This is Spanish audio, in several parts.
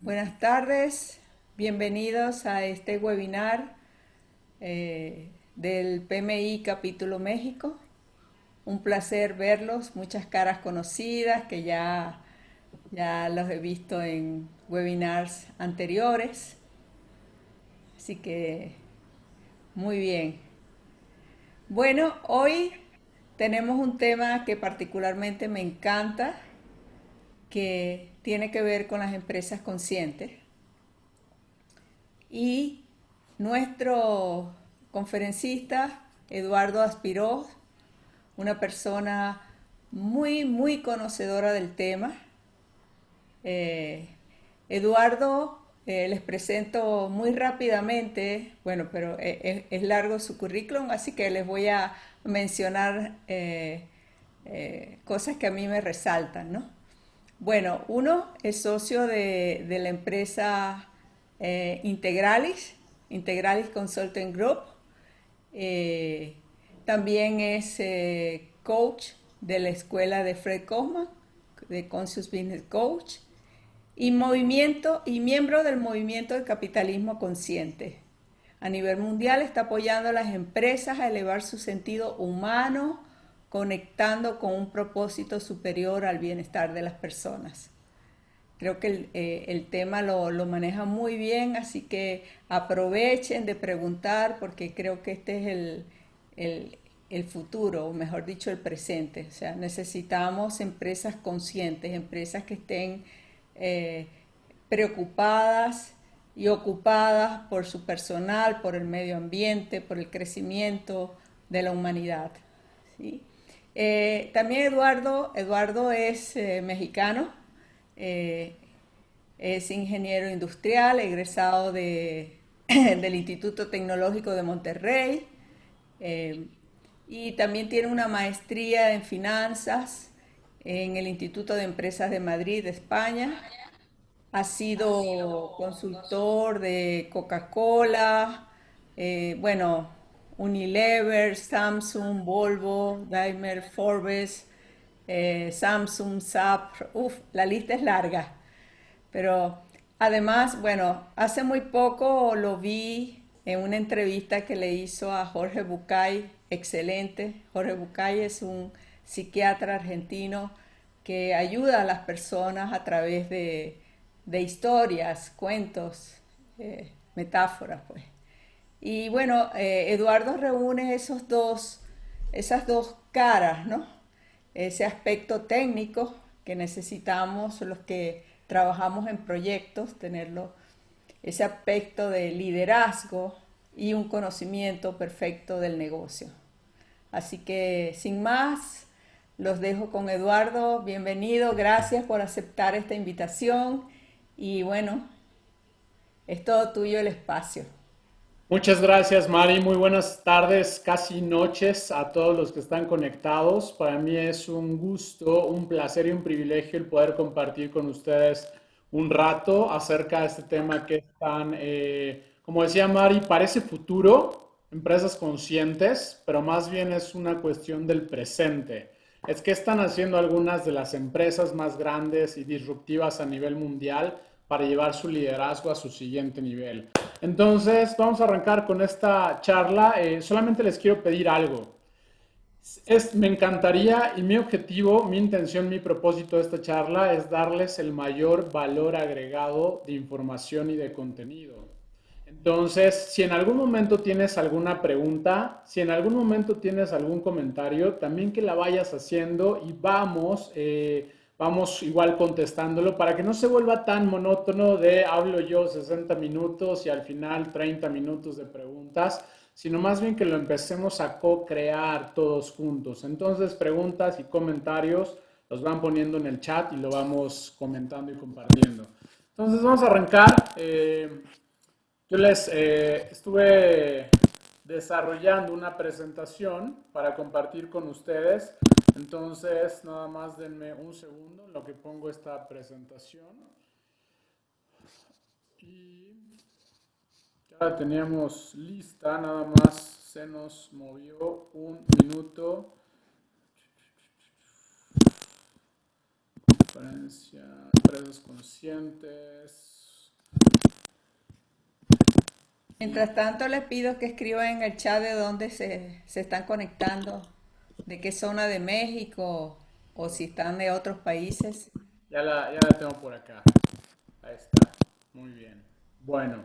Buenas tardes, bienvenidos a este webinar del PMI Capítulo México. Un placer verlos, muchas caras conocidas que ya los he visto en webinars anteriores. Así que muy bien. Bueno, hoy tenemos un tema que particularmente me encanta, que tiene que ver con las empresas conscientes. Y nuestro conferencista, Eduardo Aspiró, una persona muy conocedora del tema. Eh, Eduardo, les presento muy rápidamente, bueno, pero es largo su currículum, así que les voy a mencionar cosas que a mí me resaltan, ¿no? Bueno, uno es socio de la empresa Integralis Consulting Group. Eh, También es coach de la escuela de Fred Kaufman, de Conscious Business Coach, y miembro del movimiento del capitalismo consciente. A nivel mundial está apoyando a las empresas a elevar su sentido humano, conectando con un propósito superior al bienestar de las personas. Creo que el tema lo maneja muy bien, así que aprovechen de preguntar porque creo que este es el futuro, o mejor dicho, el presente. O sea, necesitamos empresas conscientes, empresas que estén eh, preocupadas y ocupadas por su personal, por el medio ambiente, por el crecimiento de la humanidad. ¿Sí? También Eduardo es mexicano, eh, es ingeniero industrial, egresado del Instituto Tecnológico de Monterrey, eh, y también tiene una maestría en finanzas en el Instituto de Empresas de Madrid, España. Ha sido consultor de Coca-Cola, bueno, Unilever, Samsung, Volvo, Daimler, Forbes, Samsung, SAP, la lista es larga. Pero además, bueno, hace muy poco lo vi en una entrevista que le hizo a Jorge Bucay, excelente. Jorge Bucay es un psiquiatra argentino que ayuda a las personas a través de historias, cuentos, metáforas, pues. Y bueno, Eduardo reúne esas dos caras, ¿no? Ese aspecto técnico que necesitamos los que trabajamos en proyectos, tenerlo, ese aspecto de liderazgo y un conocimiento perfecto del negocio. Así que sin más, los dejo con Eduardo. Bienvenido, gracias por aceptar esta invitación y bueno, es todo tuyo el espacio. Muchas gracias, Mari. Muy buenas tardes, casi noches a todos los que están conectados. Para mí es un gusto, un placer y un privilegio el poder compartir con ustedes un rato acerca de este tema que es tan, como decía Mari, parece futuro, empresas conscientes, pero más bien es una cuestión del presente. Es que están haciendo algunas de las empresas más grandes y disruptivas a nivel mundial para llevar su liderazgo a su siguiente nivel. Entonces, vamos a arrancar con esta charla. Solamente les quiero pedir algo. Me encantaría y mi objetivo, mi intención, mi propósito de esta charla es darles el mayor valor agregado de información y de contenido. Entonces, si en algún momento tienes alguna pregunta, si en algún momento tienes algún comentario, también que la vayas haciendo y vamos igual contestándolo para que no se vuelva tan monótono de hablo yo 60 minutos y al final 30 minutos de preguntas, sino más bien que lo empecemos a co-crear todos juntos. Entonces, preguntas y comentarios los van poniendo en el chat y lo vamos comentando y compartiendo. Entonces, vamos a arrancar. Yo les estuve desarrollando una presentación para compartir con ustedes. Entonces, nada más denme un segundo en lo que pongo esta presentación. Y ya la teníamos lista, nada más se nos movió un minuto. Conferencia, empresas conscientes. Mientras tanto, les pido que escriban en el chat de dónde se están conectando, de qué zona de México o si están de otros países. Ya la tengo por acá. Ahí está. Muy bien. Bueno.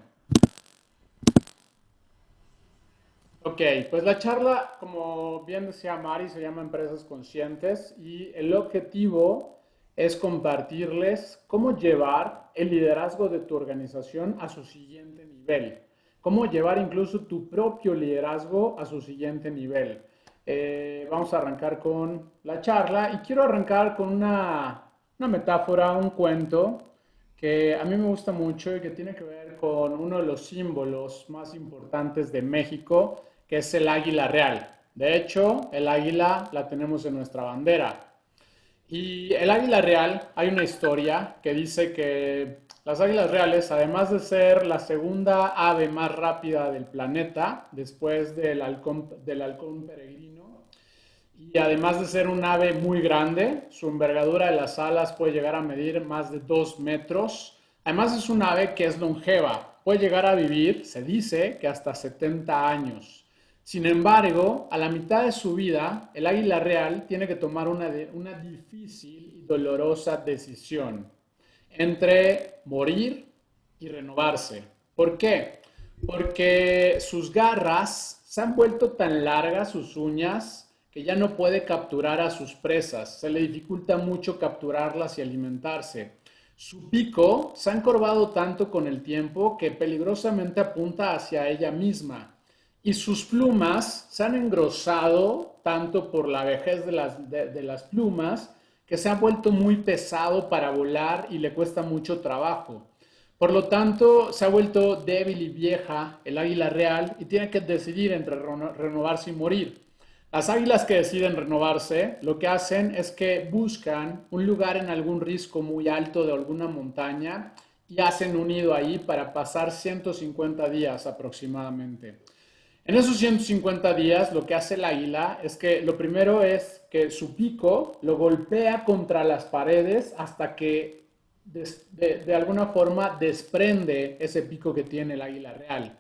Ok, pues la charla, como bien decía Mari, se llama Empresas Conscientes y el objetivo es compartirles cómo llevar el liderazgo de tu organización a su siguiente nivel, cómo llevar incluso tu propio liderazgo a su siguiente nivel. Vamos a arrancar con la charla y quiero arrancar con una metáfora, un cuento que a mí me gusta mucho y que tiene que ver con uno de los símbolos más importantes de México, que es el águila real. De hecho, el águila la tenemos en nuestra bandera. Y el águila real, hay una historia que dice que las águilas reales, además de ser la segunda ave más rápida del planeta, después del halcón peregrino, y además de ser un ave muy grande, su envergadura de las alas puede llegar a medir más de 2 metros. Además es un ave que es longeva, puede llegar a vivir, se dice, que hasta 70 años. Sin embargo, a la mitad de su vida, el águila real tiene que tomar una difícil y dolorosa decisión entre morir y renovarse. ¿Por qué? Porque sus garras se han vuelto tan largas, sus uñas, que ya no puede capturar a sus presas. Se le dificulta mucho capturarlas y alimentarse. Su pico se ha encorvado tanto con el tiempo que peligrosamente apunta hacia ella misma. Y sus plumas se han engrosado tanto por la vejez de las plumas que se ha vuelto muy pesado para volar y le cuesta mucho trabajo. Por lo tanto, se ha vuelto débil y vieja el águila real y tiene que decidir entre renovarse y morir. Las águilas que deciden renovarse, lo que hacen es que buscan un lugar en algún risco muy alto de alguna montaña y hacen un nido ahí para pasar 150 días aproximadamente. En esos 150 días lo que hace el águila es que lo primero es que su pico lo golpea contra las paredes hasta que de alguna forma desprende ese pico que tiene el águila real.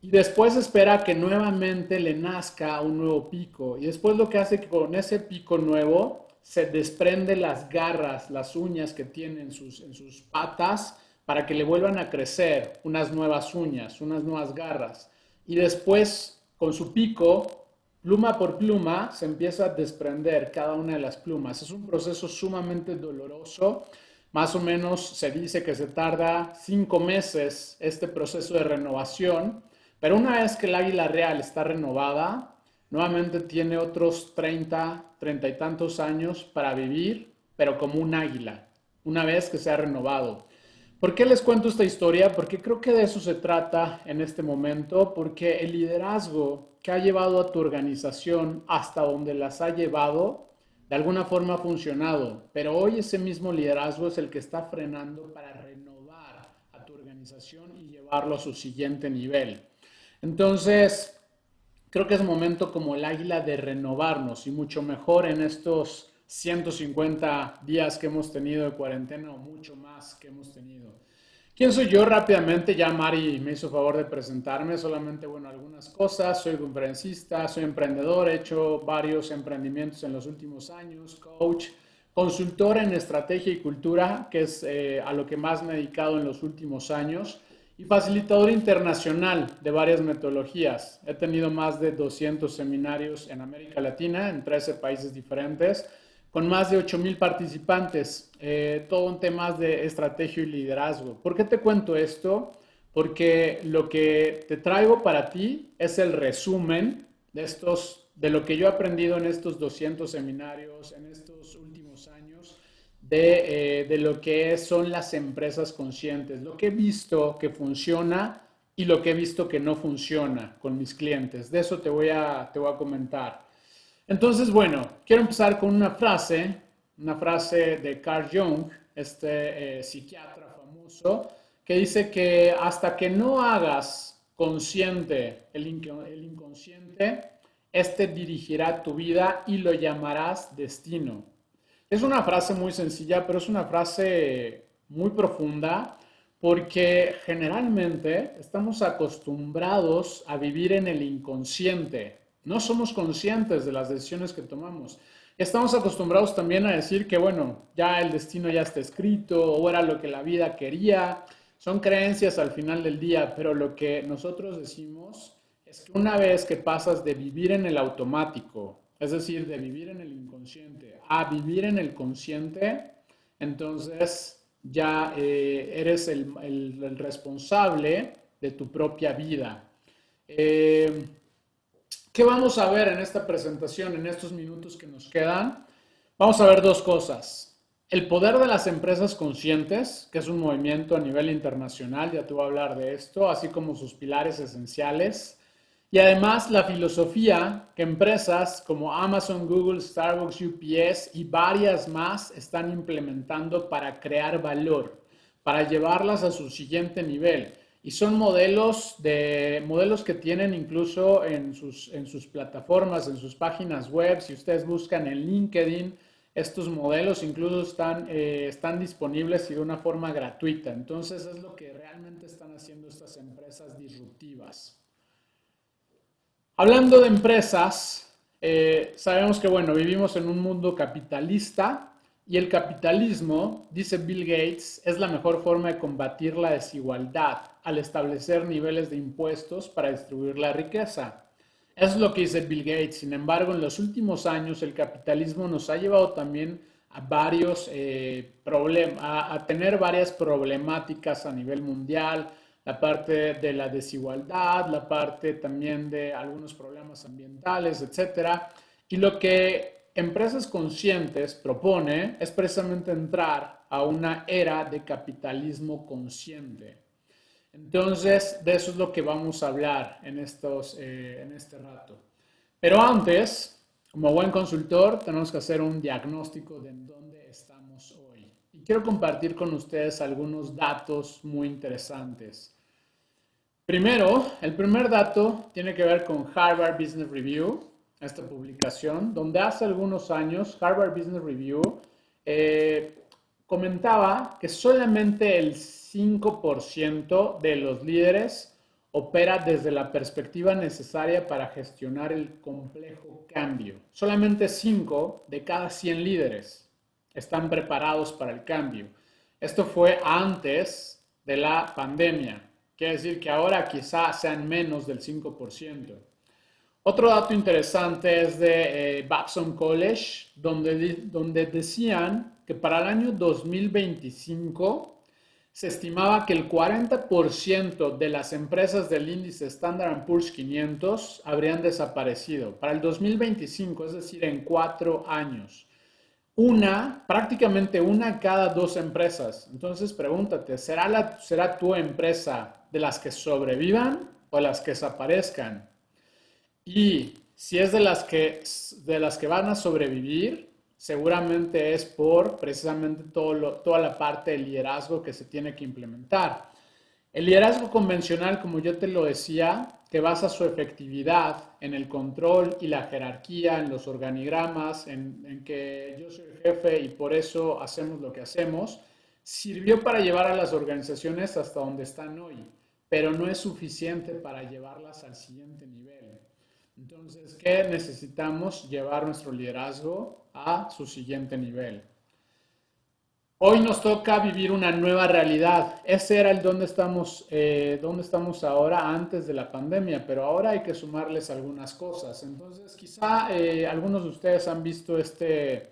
Y después espera que nuevamente le nazca un nuevo pico. Y después lo que hace que con ese pico nuevo se desprende las garras, las uñas que tiene en sus patas para que le vuelvan a crecer unas nuevas uñas, unas nuevas garras. Y después con su pico, pluma por pluma, se empieza a desprender cada una de las plumas. Es un proceso sumamente doloroso. Más o menos se dice que se tarda 5 meses este proceso de renovación, pero una vez que el águila real está renovada, nuevamente tiene otros 30 y tantos años para vivir, pero como un águila, una vez que se ha renovado. ¿Por qué les cuento esta historia? Porque creo que de eso se trata en este momento, porque el liderazgo que ha llevado a tu organización hasta donde las ha llevado, de alguna forma ha funcionado, pero hoy ese mismo liderazgo es el que está frenando para renovar a tu organización y llevarlo a su siguiente nivel. Entonces, creo que es momento como el águila de renovarnos y mucho mejor en estos 150 días que hemos tenido de cuarentena o mucho más que hemos tenido. ¿Quién soy yo? Rápidamente, ya Mari me hizo favor de presentarme, solamente, bueno, algunas cosas. Soy conferencista, soy emprendedor, he hecho varios emprendimientos en los últimos años, coach, consultor en estrategia y cultura, que es a lo que más me he dedicado en los últimos años, y facilitador internacional de varias metodologías. He tenido más de 200 seminarios en América Latina, en 13 países diferentes, con más de 8,000 participantes, todo en temas de estrategia y liderazgo. ¿Por qué te cuento esto? Porque lo que te traigo para ti es el resumen de lo que yo he aprendido en estos 200 seminarios, en estos últimos años, de lo que son las empresas conscientes, lo que he visto que funciona y lo que he visto que no funciona con mis clientes. De eso te voy a comentar. Entonces, bueno, quiero empezar con una frase de Carl Jung, este psiquiatra famoso, que dice que hasta que no hagas consciente el inconsciente, este dirigirá tu vida y lo llamarás destino. Es una frase muy sencilla, pero es una frase muy profunda porque generalmente estamos acostumbrados a vivir en el inconsciente. No somos conscientes de las decisiones que tomamos. Estamos acostumbrados también a decir que, bueno, ya el destino ya está escrito o era lo que la vida quería. Son creencias al final del día, pero lo que nosotros decimos es que una vez que pasas de vivir en el automático, es decir, de vivir en el inconsciente, a vivir en el consciente, entonces ya eres el responsable de tu propia vida. Eh, ¿Qué vamos a ver en esta presentación, en estos minutos que nos quedan? Vamos a ver dos cosas. El poder de las empresas conscientes, que es un movimiento a nivel internacional, ya te voy a hablar de esto, así como sus pilares esenciales. Y además la filosofía que empresas como Amazon, Google, Starbucks, UPS y varias más están implementando para crear valor, para llevarlas a su siguiente nivel. Y son modelos que tienen incluso en sus plataformas, en sus páginas web. Si ustedes buscan en LinkedIn, estos modelos incluso están disponibles y de una forma gratuita. Entonces es lo que realmente están haciendo estas empresas disruptivas. Hablando de empresas, sabemos que, bueno, vivimos en un mundo capitalista y el capitalismo, dice Bill Gates, es la mejor forma de combatir la desigualdad al establecer niveles de impuestos para distribuir la riqueza. Eso es lo que dice Bill Gates. Sin embargo, en los últimos años el capitalismo nos ha llevado también a a tener varias problemáticas a nivel mundial, la parte de la desigualdad, la parte también de algunos problemas ambientales, etcétera. Y lo que Empresas Conscientes propone es precisamente entrar a una era de capitalismo consciente. Entonces, de eso es lo que vamos a hablar en este rato. Pero antes, como buen consultor, tenemos que hacer un diagnóstico de en dónde estamos hoy. Y quiero compartir con ustedes algunos datos muy interesantes. Primero, el primer dato tiene que ver con Harvard Business Review, esta publicación, donde hace algunos años Harvard Business Review comentaba que solamente el 5% de los líderes opera desde la perspectiva necesaria para gestionar el complejo cambio. Solamente 5 de cada 100 líderes están preparados para el cambio. Esto fue antes de la pandemia. Quiere decir que ahora quizá sean menos del 5%. Otro dato interesante es de Babson College, donde decían que para el año 2025 se estimaba que el 40% de las empresas del índice Standard Poor's 500 habrían desaparecido. Para el 2025, es decir, en 4 años. Prácticamente una cada 2 empresas. Entonces pregúntate, ¿será tu empresa de las que sobrevivan o las que desaparezcan? Y si es de las que van a sobrevivir, seguramente es por precisamente toda la parte del liderazgo que se tiene que implementar. El liderazgo convencional, como yo te lo decía, que basa su efectividad en el control y la jerarquía, en los organigramas, en que yo soy el jefe y por eso hacemos lo que hacemos, sirvió para llevar a las organizaciones hasta donde están hoy, pero no es suficiente para llevarlas al siguiente nivel. Entonces, ¿qué necesitamos? Llevar nuestro liderazgo a su siguiente nivel. Hoy nos toca vivir una nueva realidad. Ese era el donde estamos ahora antes de la pandemia, pero ahora hay que sumarles algunas cosas. Entonces, quizá algunos de ustedes han visto este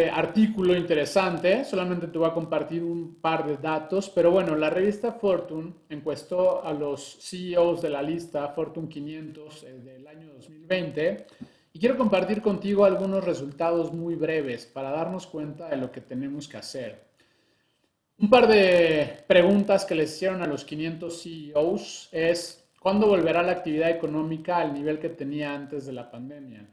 artículo interesante. Solamente te voy a compartir un par de datos, pero bueno, la revista Fortune encuestó a los CEOs de la lista Fortune 500 del año 2020. Y quiero compartir contigo algunos resultados muy breves para darnos cuenta de lo que tenemos que hacer. Un par de preguntas que les hicieron a los 500 CEOs es, ¿cuándo volverá la actividad económica al nivel que tenía antes de la pandemia?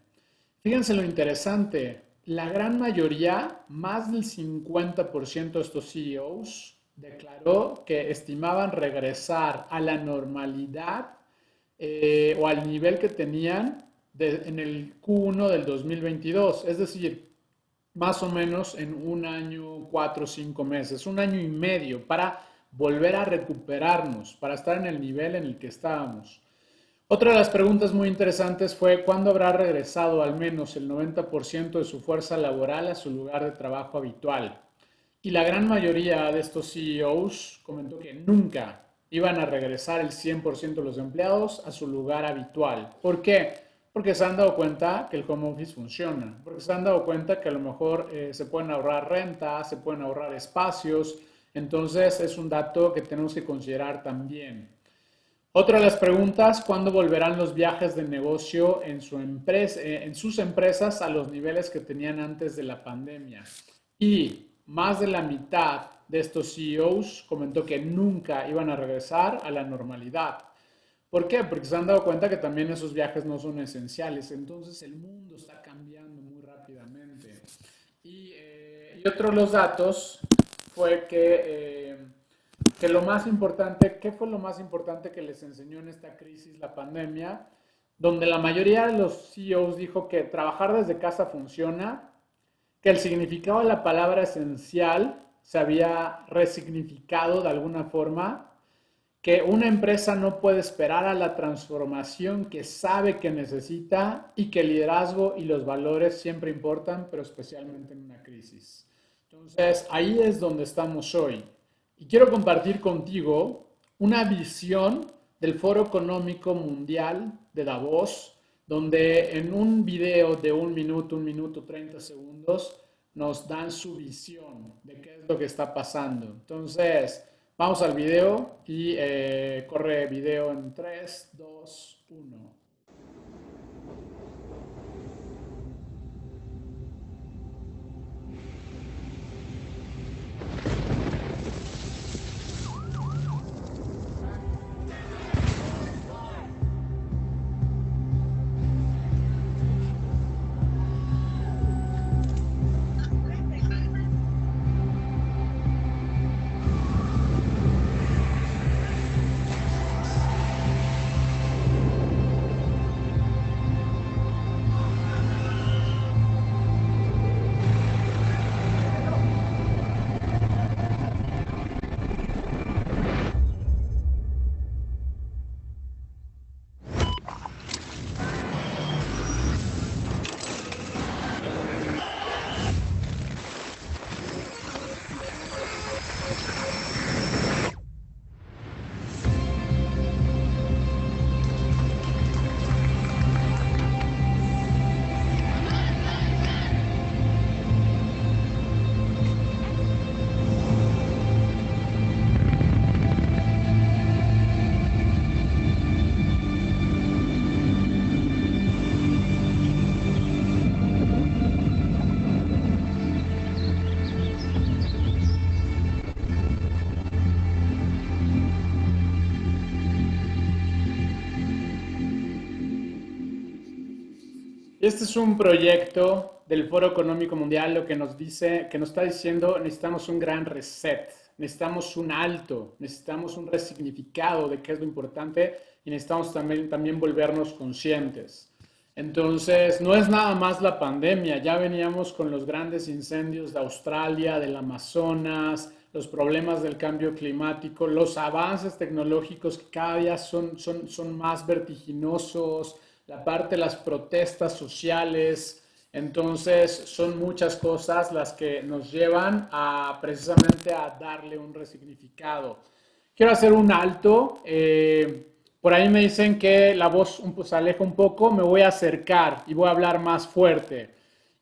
Fíjense lo interesante, la gran mayoría, más del 50% de estos CEOs, declaró que estimaban regresar a la normalidad o al nivel que tenían en el Q1 del 2022, es decir, más o menos en un año, 4 o 5 meses, un año y medio, para volver a recuperarnos para estar en el nivel en el que estábamos. Otra de las preguntas muy interesantes fue cuándo habrá regresado al menos el 90% de su fuerza laboral a su lugar de trabajo habitual. Y la gran mayoría de estos CEOs comentó que nunca iban a regresar el 100% de los empleados a su lugar habitual. ¿Por qué? Porque se han dado cuenta que el home office funciona, porque se han dado cuenta que a lo mejor se pueden ahorrar renta, se pueden ahorrar espacios, entonces es un dato que tenemos que considerar también. Otra de las preguntas, ¿cuándo volverán los viajes de negocio en sus empresas a los niveles que tenían antes de la pandemia? Y más de la mitad de estos CEOs comentó que nunca iban a regresar a la normalidad. ¿Por qué? Porque se han dado cuenta que también esos viajes no son esenciales. Entonces el mundo está cambiando muy rápidamente. Y otro de los datos fue que lo más importante, ¿qué fue lo más importante que les enseñó en esta crisis, la pandemia? Donde la mayoría de los CEOs dijo que trabajar desde casa funciona, que el significado de la palabra esencial se había resignificado de alguna forma, que una empresa no puede esperar a la transformación que sabe que necesita y que el liderazgo y los valores siempre importan, pero especialmente en una crisis. Entonces, ahí es donde estamos hoy. Y quiero compartir contigo una visión del Foro Económico Mundial de Davos, donde en un video de 1 minuto, 30 segundos, nos dan su visión de qué es lo que está pasando. Entonces, vamos al video y corre video en 3, 2, 1. Este es un proyecto del Foro Económico Mundial, lo que nos dice, que nos está diciendo, necesitamos un gran reset, necesitamos un alto, necesitamos un resignificado de qué es lo importante y necesitamos también volvernos conscientes. Entonces, no es nada más la pandemia, ya veníamos con los grandes incendios de Australia, del Amazonas, los problemas del cambio climático, los avances tecnológicos que cada día son más vertiginosos, la parte de las protestas sociales. Entonces son muchas cosas las que nos llevan a precisamente a darle un resignificado. Quiero hacer un alto. Por ahí me dicen que la voz se aleja un poco, me voy a acercar y voy a hablar más fuerte.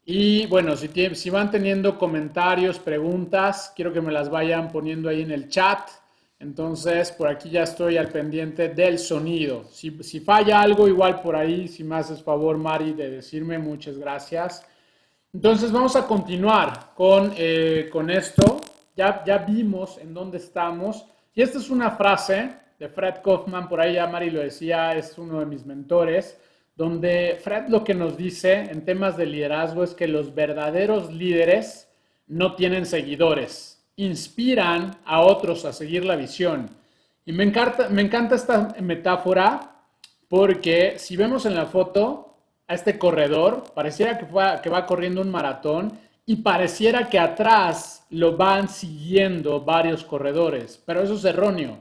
Y bueno, si van teniendo comentarios, preguntas, quiero que me las vayan poniendo ahí en el chat. Entonces, por aquí ya estoy al pendiente del sonido. Si falla algo, igual por ahí, si me haces favor, Mari, de decirme, muchas gracias. Entonces, vamos a continuar con esto. Ya vimos en dónde estamos. Y esta es una frase de Fred Kaufman, por ahí ya Mari lo decía, es uno de mis mentores, donde Fred lo que nos dice en temas de liderazgo es que los verdaderos líderes no tienen seguidores, inspiran a otros a seguir la visión. Y me encanta esta metáfora porque si vemos en la foto a este corredor, pareciera que va corriendo un maratón y pareciera que atrás lo van siguiendo varios corredores, pero eso es erróneo.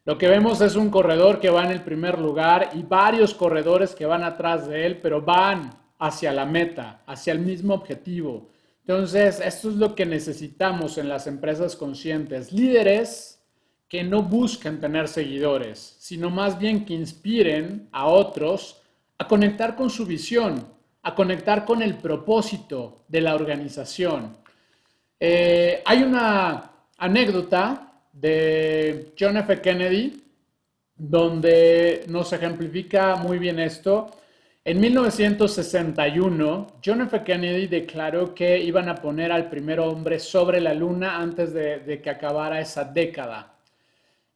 Lo que vemos es un corredor que va en el primer lugar y varios corredores que van atrás de él, pero van hacia la meta, hacia el mismo objetivo. Entonces, esto es lo que necesitamos en las empresas conscientes. Líderes que no busquen tener seguidores, sino más bien que inspiren a otros a conectar con su visión, a conectar con el propósito de la organización. Hay una anécdota de John F. Kennedy donde nos ejemplifica muy bien esto. En 1961, John F. Kennedy declaró que iban a poner al primer hombre sobre la luna antes de que acabara esa década.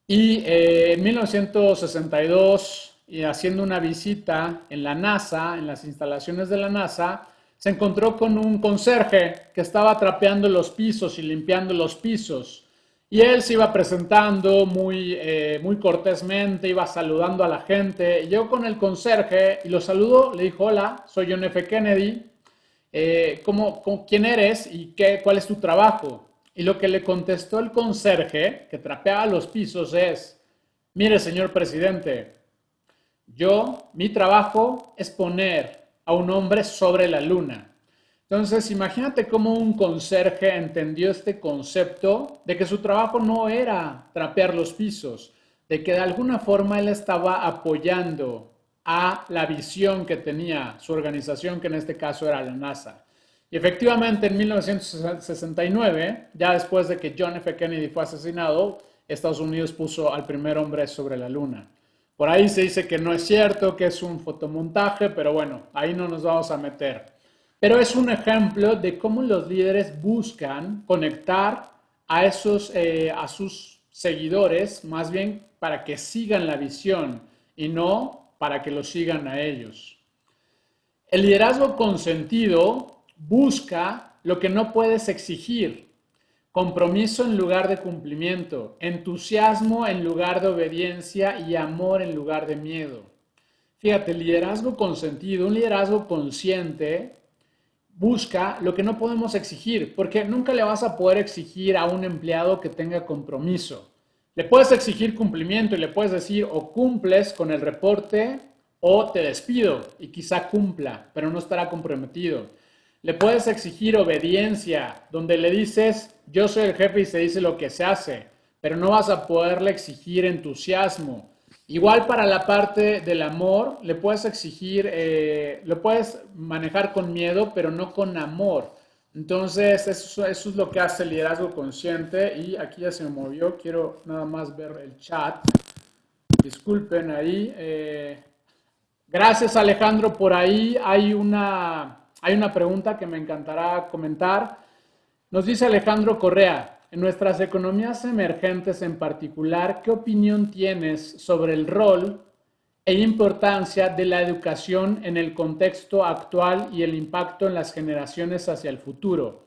Y en 1962, y haciendo una visita en la NASA, en las instalaciones de la NASA, se encontró con un conserje que estaba trapeando los pisos y limpiando los pisos. Y él se iba presentando muy cortésmente, iba saludando a la gente. Y llegó con el conserje y lo saludó, le dijo: hola, soy John F. Kennedy, ¿quién eres y cuál es tu trabajo? Y lo que le contestó el conserje, que trapeaba los pisos, es: mire, señor presidente, mi trabajo es poner a un hombre sobre la luna. Entonces, imagínate cómo un conserje entendió este concepto de que su trabajo no era trapear los pisos, de que de alguna forma él estaba apoyando a la visión que tenía su organización, que en este caso era la NASA. Y efectivamente, en 1969, ya después de que John F. Kennedy fue asesinado, Estados Unidos puso al primer hombre sobre la luna. Por ahí se dice que no es cierto, que es un fotomontaje, pero bueno, ahí no nos vamos a meter. Pero es un ejemplo de cómo los líderes buscan conectar a sus seguidores, más bien para que sigan la visión y no para que los sigan a ellos. El liderazgo consentido busca lo que no puedes exigir: compromiso en lugar de cumplimiento, entusiasmo en lugar de obediencia y amor en lugar de miedo. Fíjate, el liderazgo consentido, un liderazgo consciente, busca lo que no podemos exigir, porque nunca le vas a poder exigir a un empleado que tenga compromiso. Le puedes exigir cumplimiento y le puedes decir: o cumples con el reporte o te despido, y quizá cumpla, pero no estará comprometido. Le puedes exigir obediencia, donde le dices: yo soy el jefe y se dice lo que se hace, pero no vas a poderle exigir entusiasmo. Igual para la parte del amor, le puedes exigir, lo puedes manejar con miedo, pero no con amor. Entonces, eso es lo que hace el liderazgo consciente. Y aquí ya se me movió, quiero nada más ver el chat. Disculpen ahí. Gracias, Alejandro, por ahí. Hay una pregunta que me encantará comentar. Nos dice Alejandro Correa: en nuestras economías emergentes en particular, ¿qué opinión tienes sobre el rol e importancia de la educación en el contexto actual y el impacto en las generaciones hacia el futuro?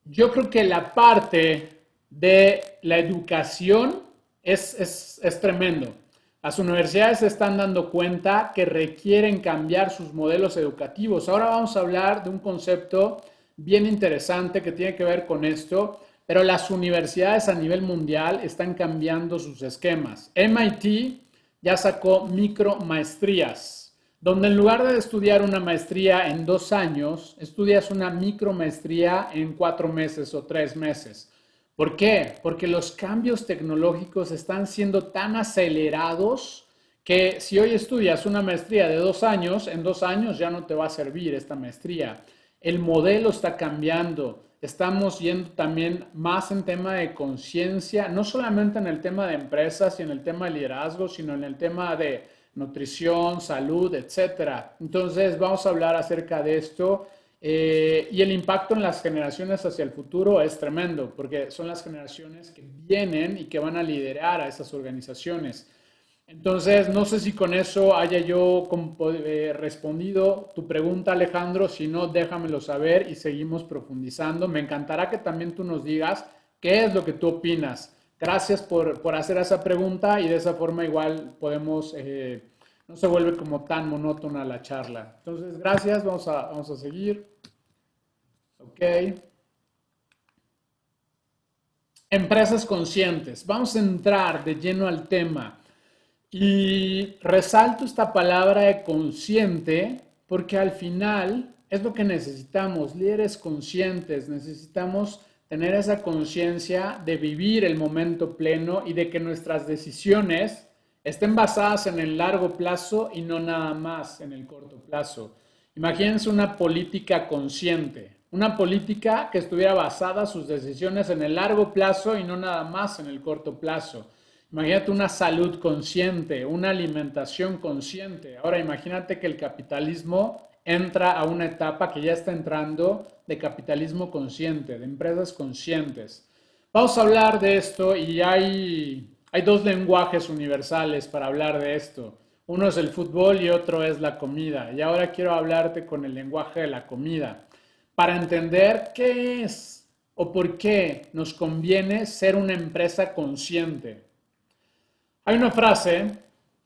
Yo creo que la parte de la educación es tremendo. Las universidades se están dando cuenta que requieren cambiar sus modelos educativos. Ahora vamos a hablar de un concepto bien interesante que tiene que ver con esto, pero las universidades a nivel mundial están cambiando sus esquemas. MIT ya sacó micromaestrías, donde en lugar de estudiar una maestría en 2 años, estudias una micromaestría en 4 meses o 3 meses. ¿Por qué? Porque los cambios tecnológicos están siendo tan acelerados que si hoy estudias una maestría de 2 años, en 2 años ya no te va a servir esta maestría. El modelo está cambiando. Estamos yendo también más en tema de conciencia, no solamente en el tema de empresas y en el tema de liderazgo, sino en el tema de nutrición, salud, etcétera. Entonces vamos a hablar acerca de esto. Y el impacto en las generaciones hacia el futuro es tremendo, porque son las generaciones que vienen y que van a liderar a esas organizaciones. Entonces, no sé si con eso haya yo respondido tu pregunta, Alejandro. Si no, déjamelo saber y seguimos profundizando. Me encantará que también tú nos digas qué es lo que tú opinas. Gracias por hacer esa pregunta, y de esa forma igual podemos, no se vuelve como tan monótona la charla. Entonces, gracias, vamos a seguir. ¿Ok? Empresas conscientes. Vamos a entrar de lleno al tema. Y resalto esta palabra de consciente porque al final es lo que necesitamos, líderes conscientes, necesitamos tener esa conciencia de vivir el momento pleno y de que nuestras decisiones estén basadas en el largo plazo y no nada más en el corto plazo. Imagínense una política consciente, una política que estuviera basada sus decisiones en el largo plazo y no nada más en el corto plazo. Imagínate una salud consciente, una alimentación consciente. Ahora imagínate que el capitalismo entra a una etapa que ya está entrando de capitalismo consciente, de empresas conscientes. Vamos a hablar de esto y hay dos lenguajes universales para hablar de esto. Uno es el fútbol y otro es la comida. Y ahora quiero hablarte con el lenguaje de la comida para entender qué es o por qué nos conviene ser una empresa consciente. Hay una frase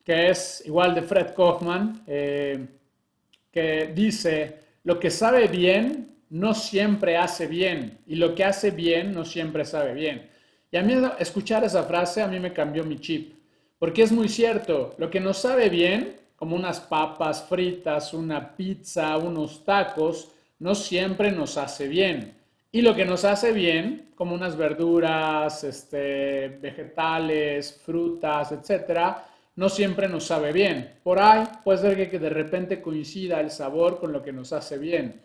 que es igual de Fred Kaufman, que dice, lo que sabe bien no siempre hace bien y lo que hace bien no siempre sabe bien. Y a mí escuchar esa frase a mí me cambió mi chip, porque es muy cierto, lo que nos sabe bien, como unas papas fritas, una pizza, unos tacos, no siempre nos hace bien. Y lo que nos hace bien, como unas verduras, vegetales, frutas, etcétera, no siempre nos sabe bien. Por ahí puede ser que de repente coincida el sabor con lo que nos hace bien.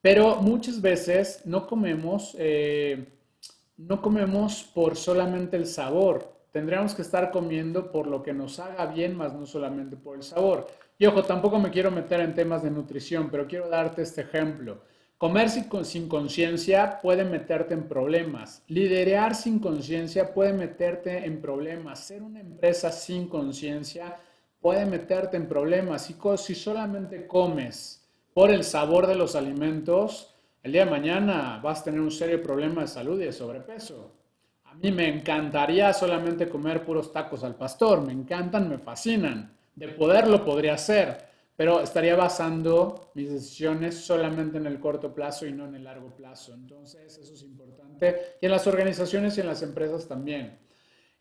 Pero muchas veces no comemos por solamente el sabor. Tendríamos que estar comiendo por lo que nos haga bien, más no solamente por el sabor. Y ojo, tampoco me quiero meter en temas de nutrición, pero quiero darte este ejemplo. Comer sin conciencia puede meterte en problemas. Liderar sin conciencia puede meterte en problemas. Ser una empresa sin conciencia puede meterte en problemas. Si solamente comes por el sabor de los alimentos, el día de mañana vas a tener un serio problema de salud y de sobrepeso. A mí me encantaría solamente comer puros tacos al pastor, me encantan, me fascinan. De poderlo podría hacer, pero estaría basando mis decisiones solamente en el corto plazo y no en el largo plazo. Entonces, eso es importante. Y en las organizaciones y en las empresas también.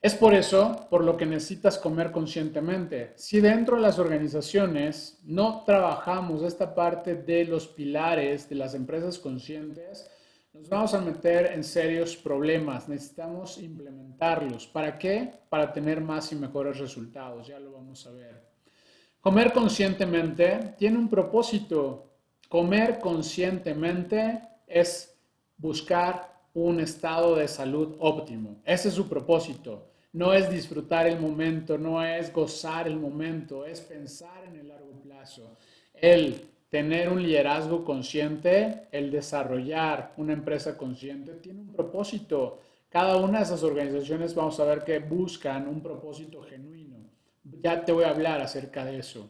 Es por eso por lo que necesitas comer conscientemente. Si dentro de las organizaciones no trabajamos esta parte de los pilares de las empresas conscientes, nos vamos a meter en serios problemas. Necesitamos implementarlos. ¿Para qué? Para tener más y mejores resultados. Ya lo vamos a ver. Comer conscientemente tiene un propósito. Comer conscientemente es buscar un estado de salud óptimo. Ese es su propósito. No es disfrutar el momento, no es gozar el momento, es pensar en el largo plazo. El tener un liderazgo consciente, el desarrollar una empresa consciente, tiene un propósito. Cada una de esas organizaciones vamos a ver que buscan un propósito genuino. Ya te voy a hablar acerca de eso.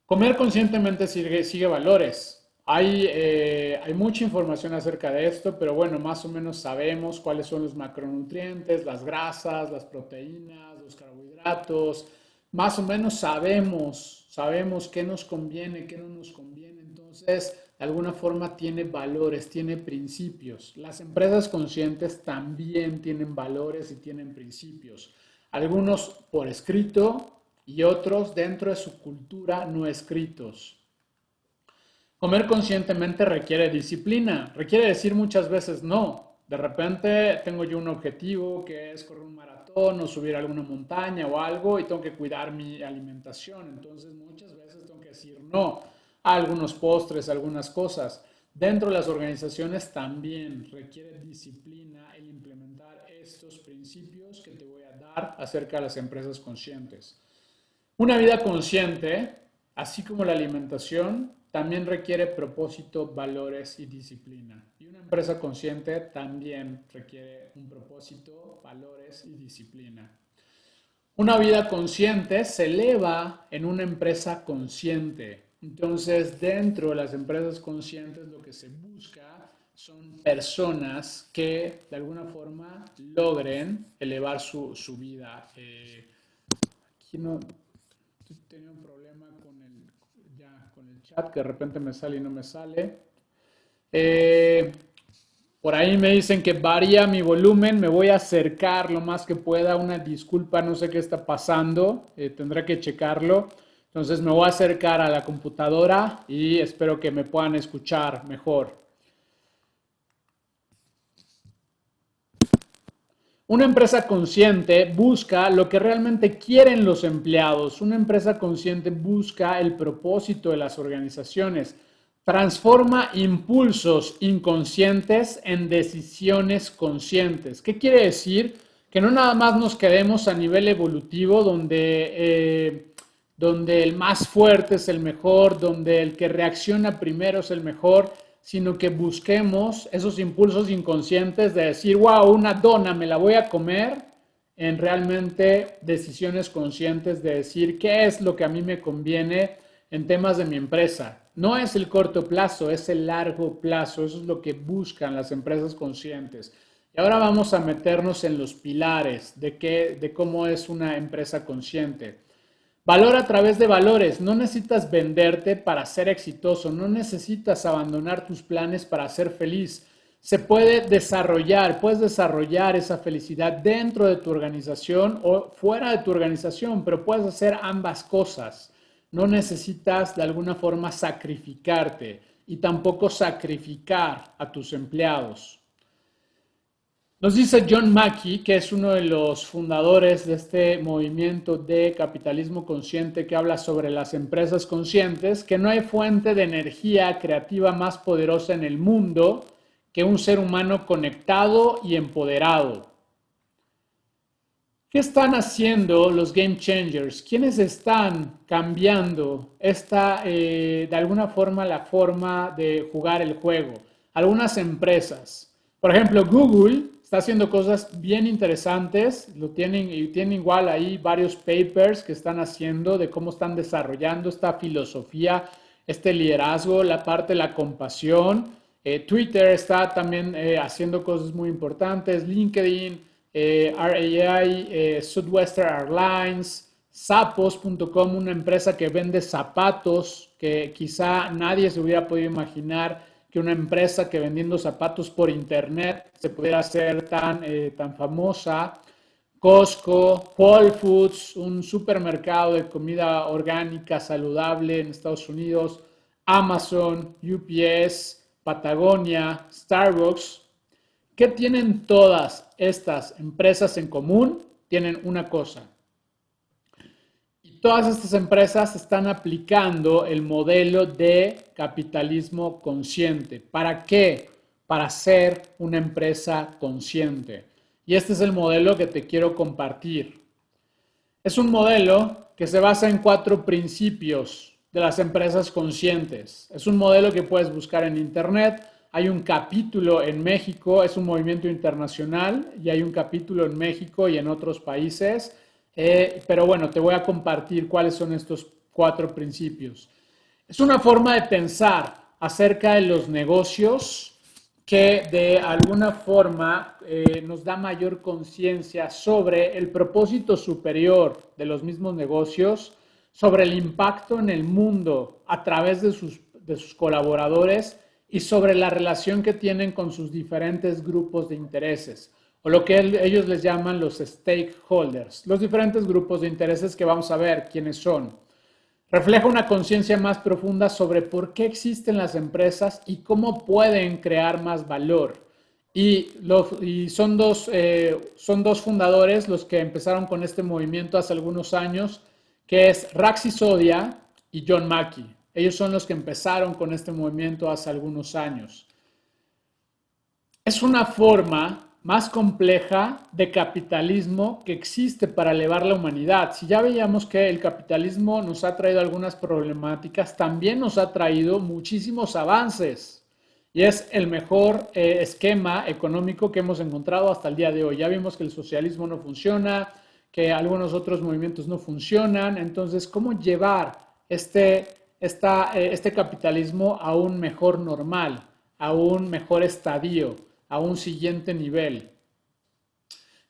Comer conscientemente sigue valores. Hay mucha información acerca de esto, pero bueno, más o menos sabemos cuáles son los macronutrientes, las grasas, las proteínas, los carbohidratos. Más o menos sabemos qué nos conviene, qué no nos conviene. Entonces, de alguna forma tiene valores, tiene principios. Las empresas conscientes también tienen valores y tienen principios. Algunos por escrito y otros dentro de su cultura no escritos. Comer conscientemente requiere disciplina, requiere decir muchas veces no. De repente tengo yo un objetivo que es correr un maratón o subir alguna montaña o algo y tengo que cuidar mi alimentación. Entonces muchas veces tengo que decir no a algunos postres, a algunas cosas. Dentro de las organizaciones también requiere disciplina el implementar estos principios que te voy a dar acerca de las empresas conscientes. Una vida consciente, así como la alimentación, también requiere propósito, valores y disciplina. Y una empresa consciente también requiere un propósito, valores y disciplina. Una vida consciente se eleva en una empresa consciente. Entonces, dentro de las empresas conscientes, lo que se busca son personas que de alguna forma logren elevar su vida. Aquí no, tenía un problema con el chat que de repente me sale y no me sale. Eh, por ahí me dicen que varía mi volumen, me voy a acercar lo más que pueda, una disculpa, no sé qué está pasando, tendré que checarlo. Entonces me voy a acercar a la computadora y espero que me puedan escuchar mejor. Una empresa consciente busca lo que realmente quieren los empleados. Una empresa consciente busca el propósito de las organizaciones. Transforma impulsos inconscientes en decisiones conscientes. ¿Qué quiere decir? Que no nada más nos quedemos a nivel evolutivo donde el más fuerte es el mejor, donde el que reacciona primero es el mejor, sino que busquemos esos impulsos inconscientes de decir, wow, una dona me la voy a comer, en realmente decisiones conscientes de decir qué es lo que a mí me conviene en temas de mi empresa. No es el corto plazo, es el largo plazo. Eso es lo que buscan las empresas conscientes. Y ahora vamos a meternos en los pilares de cómo es una empresa consciente. Valor a través de valores. No necesitas venderte para ser exitoso, no necesitas abandonar tus planes para ser feliz. Se puede desarrollar, puedes desarrollar esa felicidad dentro de tu organización o fuera de tu organización, pero puedes hacer ambas cosas. No necesitas de alguna forma sacrificarte y tampoco sacrificar a tus empleados. Nos dice John Mackey, que es uno de los fundadores de este movimiento de capitalismo consciente que habla sobre las empresas conscientes, que no hay fuente de energía creativa más poderosa en el mundo que un ser humano conectado y empoderado. ¿Qué están haciendo los game changers? ¿Quiénes están cambiando de alguna forma la forma de jugar el juego? Algunas empresas. Por ejemplo, Google está haciendo cosas bien interesantes. Tienen igual ahí varios papers que están haciendo de cómo están desarrollando esta filosofía, este liderazgo, la parte de la compasión. Twitter está también haciendo cosas muy importantes. LinkedIn. RAI, Southwestern Airlines, Zappos.com, una empresa que vende zapatos, que quizá nadie se hubiera podido imaginar que una empresa que vendiendo zapatos por internet se pudiera hacer tan famosa. Costco, Whole Foods, un supermercado de comida orgánica saludable en Estados Unidos, Amazon, UPS, Patagonia, Starbucks. ¿Qué tienen todas estas empresas en común? Tienen una cosa. Y todas estas empresas están aplicando el modelo de capitalismo consciente. ¿Para qué? Para ser una empresa consciente. Y este es el modelo que te quiero compartir. Es un modelo que se basa en 4 principios de las empresas conscientes. Es un modelo que puedes buscar en internet. Hay un capítulo en México, es un movimiento internacional y hay un capítulo en México y en otros países. Pero bueno, te voy a compartir cuáles son estos 4 principios. Es una forma de pensar acerca de los negocios que de alguna forma nos da mayor conciencia sobre el propósito superior de los mismos negocios, sobre el impacto en el mundo a través de sus colaboradores y sobre la relación que tienen con sus diferentes grupos de intereses, o lo que ellos les llaman los stakeholders, los diferentes grupos de intereses que vamos a ver quiénes son. Refleja una conciencia más profunda sobre por qué existen las empresas y cómo pueden crear más valor. Y son dos fundadores los que empezaron con este movimiento hace algunos años, que es Rax Sisodia y John Mackey. Ellos son los que empezaron con este movimiento hace algunos años. Es una forma más compleja de capitalismo que existe para elevar la humanidad. Si ya veíamos que el capitalismo nos ha traído algunas problemáticas, también nos ha traído muchísimos avances. Y es el mejor esquema económico que hemos encontrado hasta el día de hoy. Ya vimos que el socialismo no funciona, que algunos otros movimientos no funcionan. Entonces, ¿cómo llevar este capitalismo a un mejor normal, a un mejor estadio, a un siguiente nivel?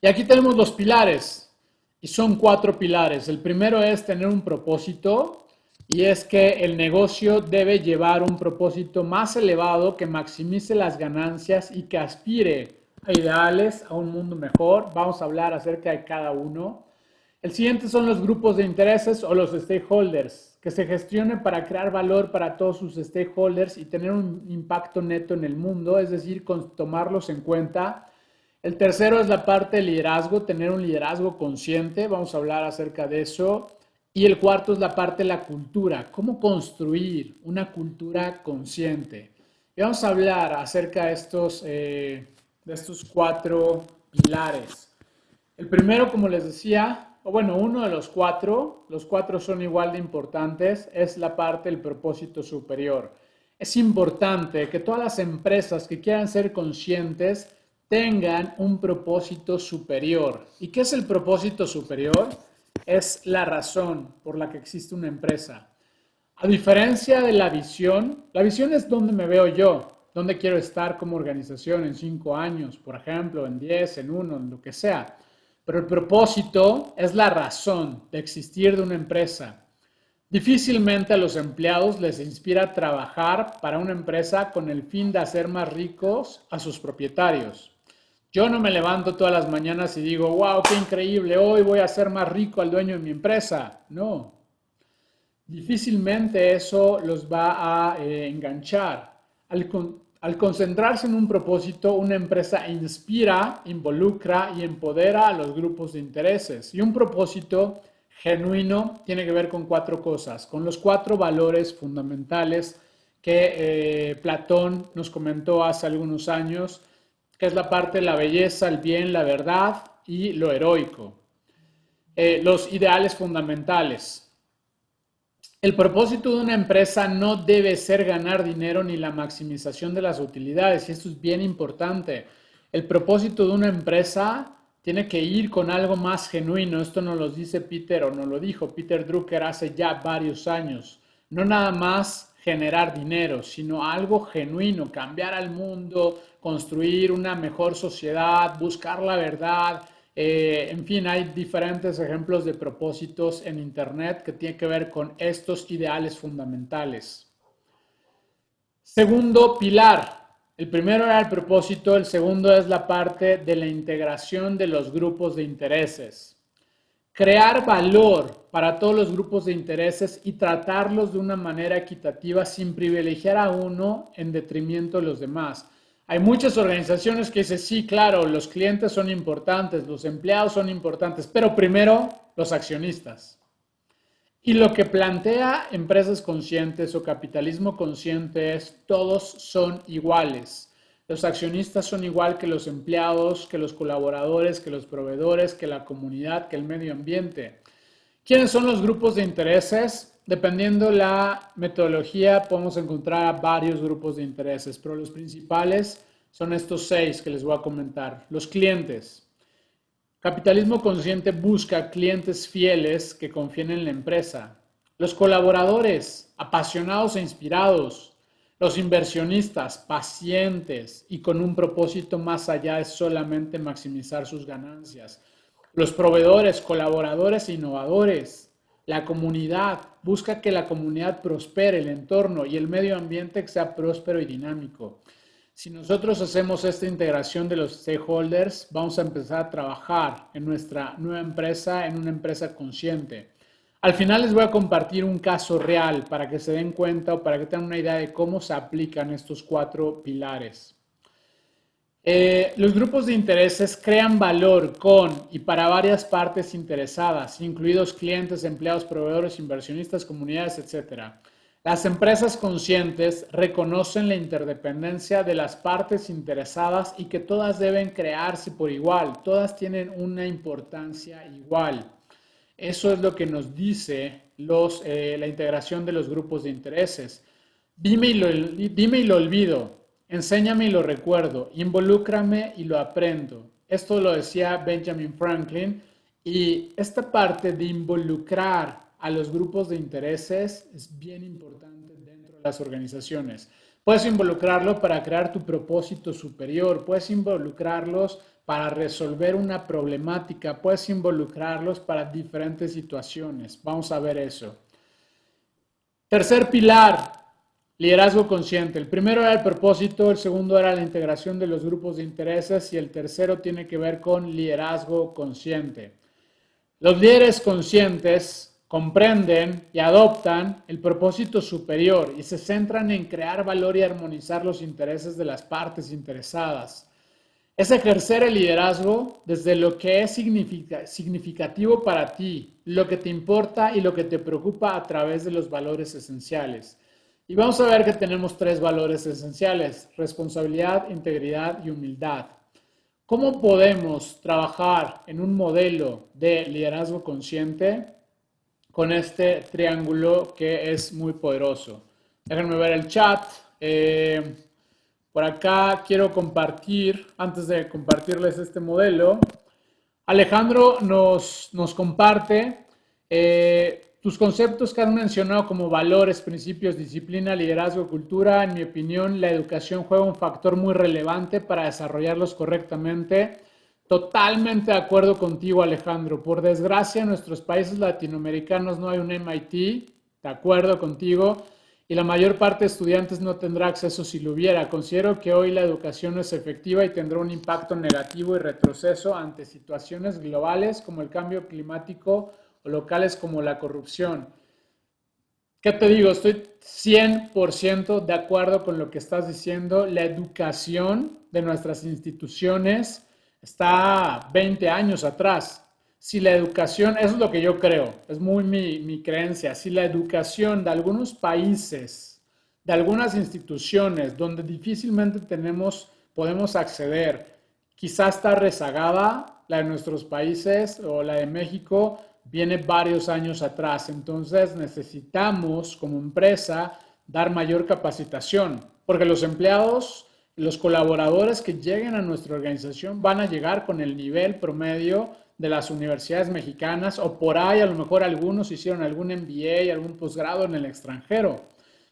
Y aquí tenemos los pilares, y son 4 pilares. El primero es tener un propósito, y es que el negocio debe llevar un propósito más elevado que maximice las ganancias y que aspire a ideales, a un mundo mejor. Vamos a hablar acerca de cada uno. El siguiente son los grupos de intereses o los stakeholders, que se gestionen para crear valor para todos sus stakeholders y tener un impacto neto en el mundo, es decir, tomarlos en cuenta. El tercero es la parte de liderazgo, tener un liderazgo consciente, vamos a hablar acerca de eso. Y el cuarto es la parte de la cultura, cómo construir una cultura consciente. Y vamos a hablar acerca de estos cuatro pilares. El primero, como les decía, o bueno, uno de los cuatro son igual de importantes, es la parte del propósito superior. Es importante que todas las empresas que quieran ser conscientes tengan un propósito superior. ¿Y qué es el propósito superior? Es la razón por la que existe una empresa. A diferencia de la visión es dónde me veo yo, dónde quiero estar como organización en 5 años, por ejemplo, en 10, en 1, en lo que sea. Pero el propósito es la razón de existir de una empresa. Difícilmente a los empleados les inspira trabajar para una empresa con el fin de hacer más ricos a sus propietarios. Yo no me levanto todas las mañanas y digo, wow, qué increíble, hoy voy a hacer más rico al dueño de mi empresa. No, difícilmente eso los va a enganchar. Al concentrarse en un propósito, una empresa inspira, involucra y empodera a los grupos de intereses. Y un propósito genuino tiene que ver con 4 cosas, con los 4 valores fundamentales que Platón nos comentó hace algunos años, que es la parte de la belleza, el bien, la verdad y lo heroico. Los ideales fundamentales. El propósito de una empresa no debe ser ganar dinero ni la maximización de las utilidades, y esto es bien importante. El propósito de una empresa tiene que ir con algo más genuino. Esto nos lo dice Peter, o nos lo dijo Peter Drucker hace ya varios años. No nada más generar dinero, sino algo genuino, cambiar al mundo, construir una mejor sociedad, buscar la verdad, en fin, hay diferentes ejemplos de propósitos en Internet que tienen que ver con estos ideales fundamentales. Segundo pilar. El primero era el propósito, el segundo es la parte de la integración de los grupos de intereses. Crear valor para todos los grupos de intereses y tratarlos de una manera equitativa sin privilegiar a uno en detrimento de los demás. Hay muchas organizaciones que dicen, sí, claro, los clientes son importantes, los empleados son importantes, pero primero los accionistas. Y lo que plantea empresas conscientes o capitalismo consciente es todos son iguales. Los accionistas son igual que los empleados, que los colaboradores, que los proveedores, que la comunidad, que el medio ambiente. ¿Quiénes son los grupos de intereses? Dependiendo la metodología, podemos encontrar varios grupos de intereses, pero los principales son estos 6 que les voy a comentar. Los clientes. Capitalismo consciente busca clientes fieles que confíen en la empresa. Los colaboradores, apasionados e inspirados. Los inversionistas, pacientes y con un propósito más allá de solamente maximizar sus ganancias. Los proveedores, colaboradores e innovadores. La comunidad, busca que la comunidad prospere, el entorno y el medio ambiente que sea próspero y dinámico. Si nosotros hacemos esta integración de los stakeholders, vamos a empezar a trabajar en nuestra nueva empresa, en una empresa consciente. Al final les voy a compartir un caso real para que se den cuenta o para que tengan una idea de cómo se aplican estos 4 pilares. Los grupos de intereses crean valor con y para varias partes interesadas, incluidos clientes, empleados, proveedores, inversionistas, comunidades, etc. Las empresas conscientes reconocen la interdependencia de las partes interesadas y que todas deben crearse por igual, todas tienen una importancia igual. Eso es lo que nos dice la integración de los grupos de intereses. Dime y lo olvido, enséñame y lo recuerdo, involúcrame y lo aprendo. Esto lo decía Benjamin Franklin, y esta parte de involucrar a los grupos de intereses es bien importante dentro de las organizaciones. Puedes involucrarlo para crear tu propósito superior, puedes involucrarlos para resolver una problemática, puedes involucrarlos para diferentes situaciones. Vamos a ver eso. Tercer pilar, liderazgo consciente. El primero era el propósito, el segundo era la integración de los grupos de intereses y el tercero tiene que ver con liderazgo consciente. Los líderes conscientes comprenden y adoptan el propósito superior y se centran en crear valor y armonizar los intereses de las partes interesadas. Es ejercer el liderazgo desde lo que es significativo para ti, lo que te importa y lo que te preocupa a través de los valores esenciales. Y vamos a ver que tenemos tres valores esenciales: responsabilidad, integridad y humildad. ¿Cómo podemos trabajar en un modelo de liderazgo consciente con este triángulo que es muy poderoso? Déjenme ver el chat. Por acá quiero compartir, antes de compartirles este modelo, Alejandro nos comparte tus conceptos que has mencionado como valores, principios, disciplina, liderazgo, cultura. En mi opinión, la educación juega un factor muy relevante para desarrollarlos correctamente. Totalmente de acuerdo contigo, Alejandro. Por desgracia, en nuestros países latinoamericanos no hay un MIT. De acuerdo contigo. Y la mayor parte de estudiantes no tendrá acceso si lo hubiera. Considero que hoy la educación no es efectiva y tendrá un impacto negativo y retroceso ante situaciones globales como el cambio climático o locales como la corrupción. ¿Qué te digo? Estoy 100% de acuerdo con lo que estás diciendo. La educación de nuestras instituciones está 20 años atrás. Si la educación, eso es lo que yo creo, es muy mi creencia, si la educación de algunos países, de algunas instituciones donde difícilmente podemos acceder, quizás está rezagada, la de nuestros países o la de México viene varios años atrás. Entonces necesitamos como empresa dar mayor capacitación, porque los empleados, los colaboradores que lleguen a nuestra organización van a llegar con el nivel promedio de las universidades mexicanas, o por ahí a lo mejor algunos hicieron algún MBA, algún posgrado en el extranjero,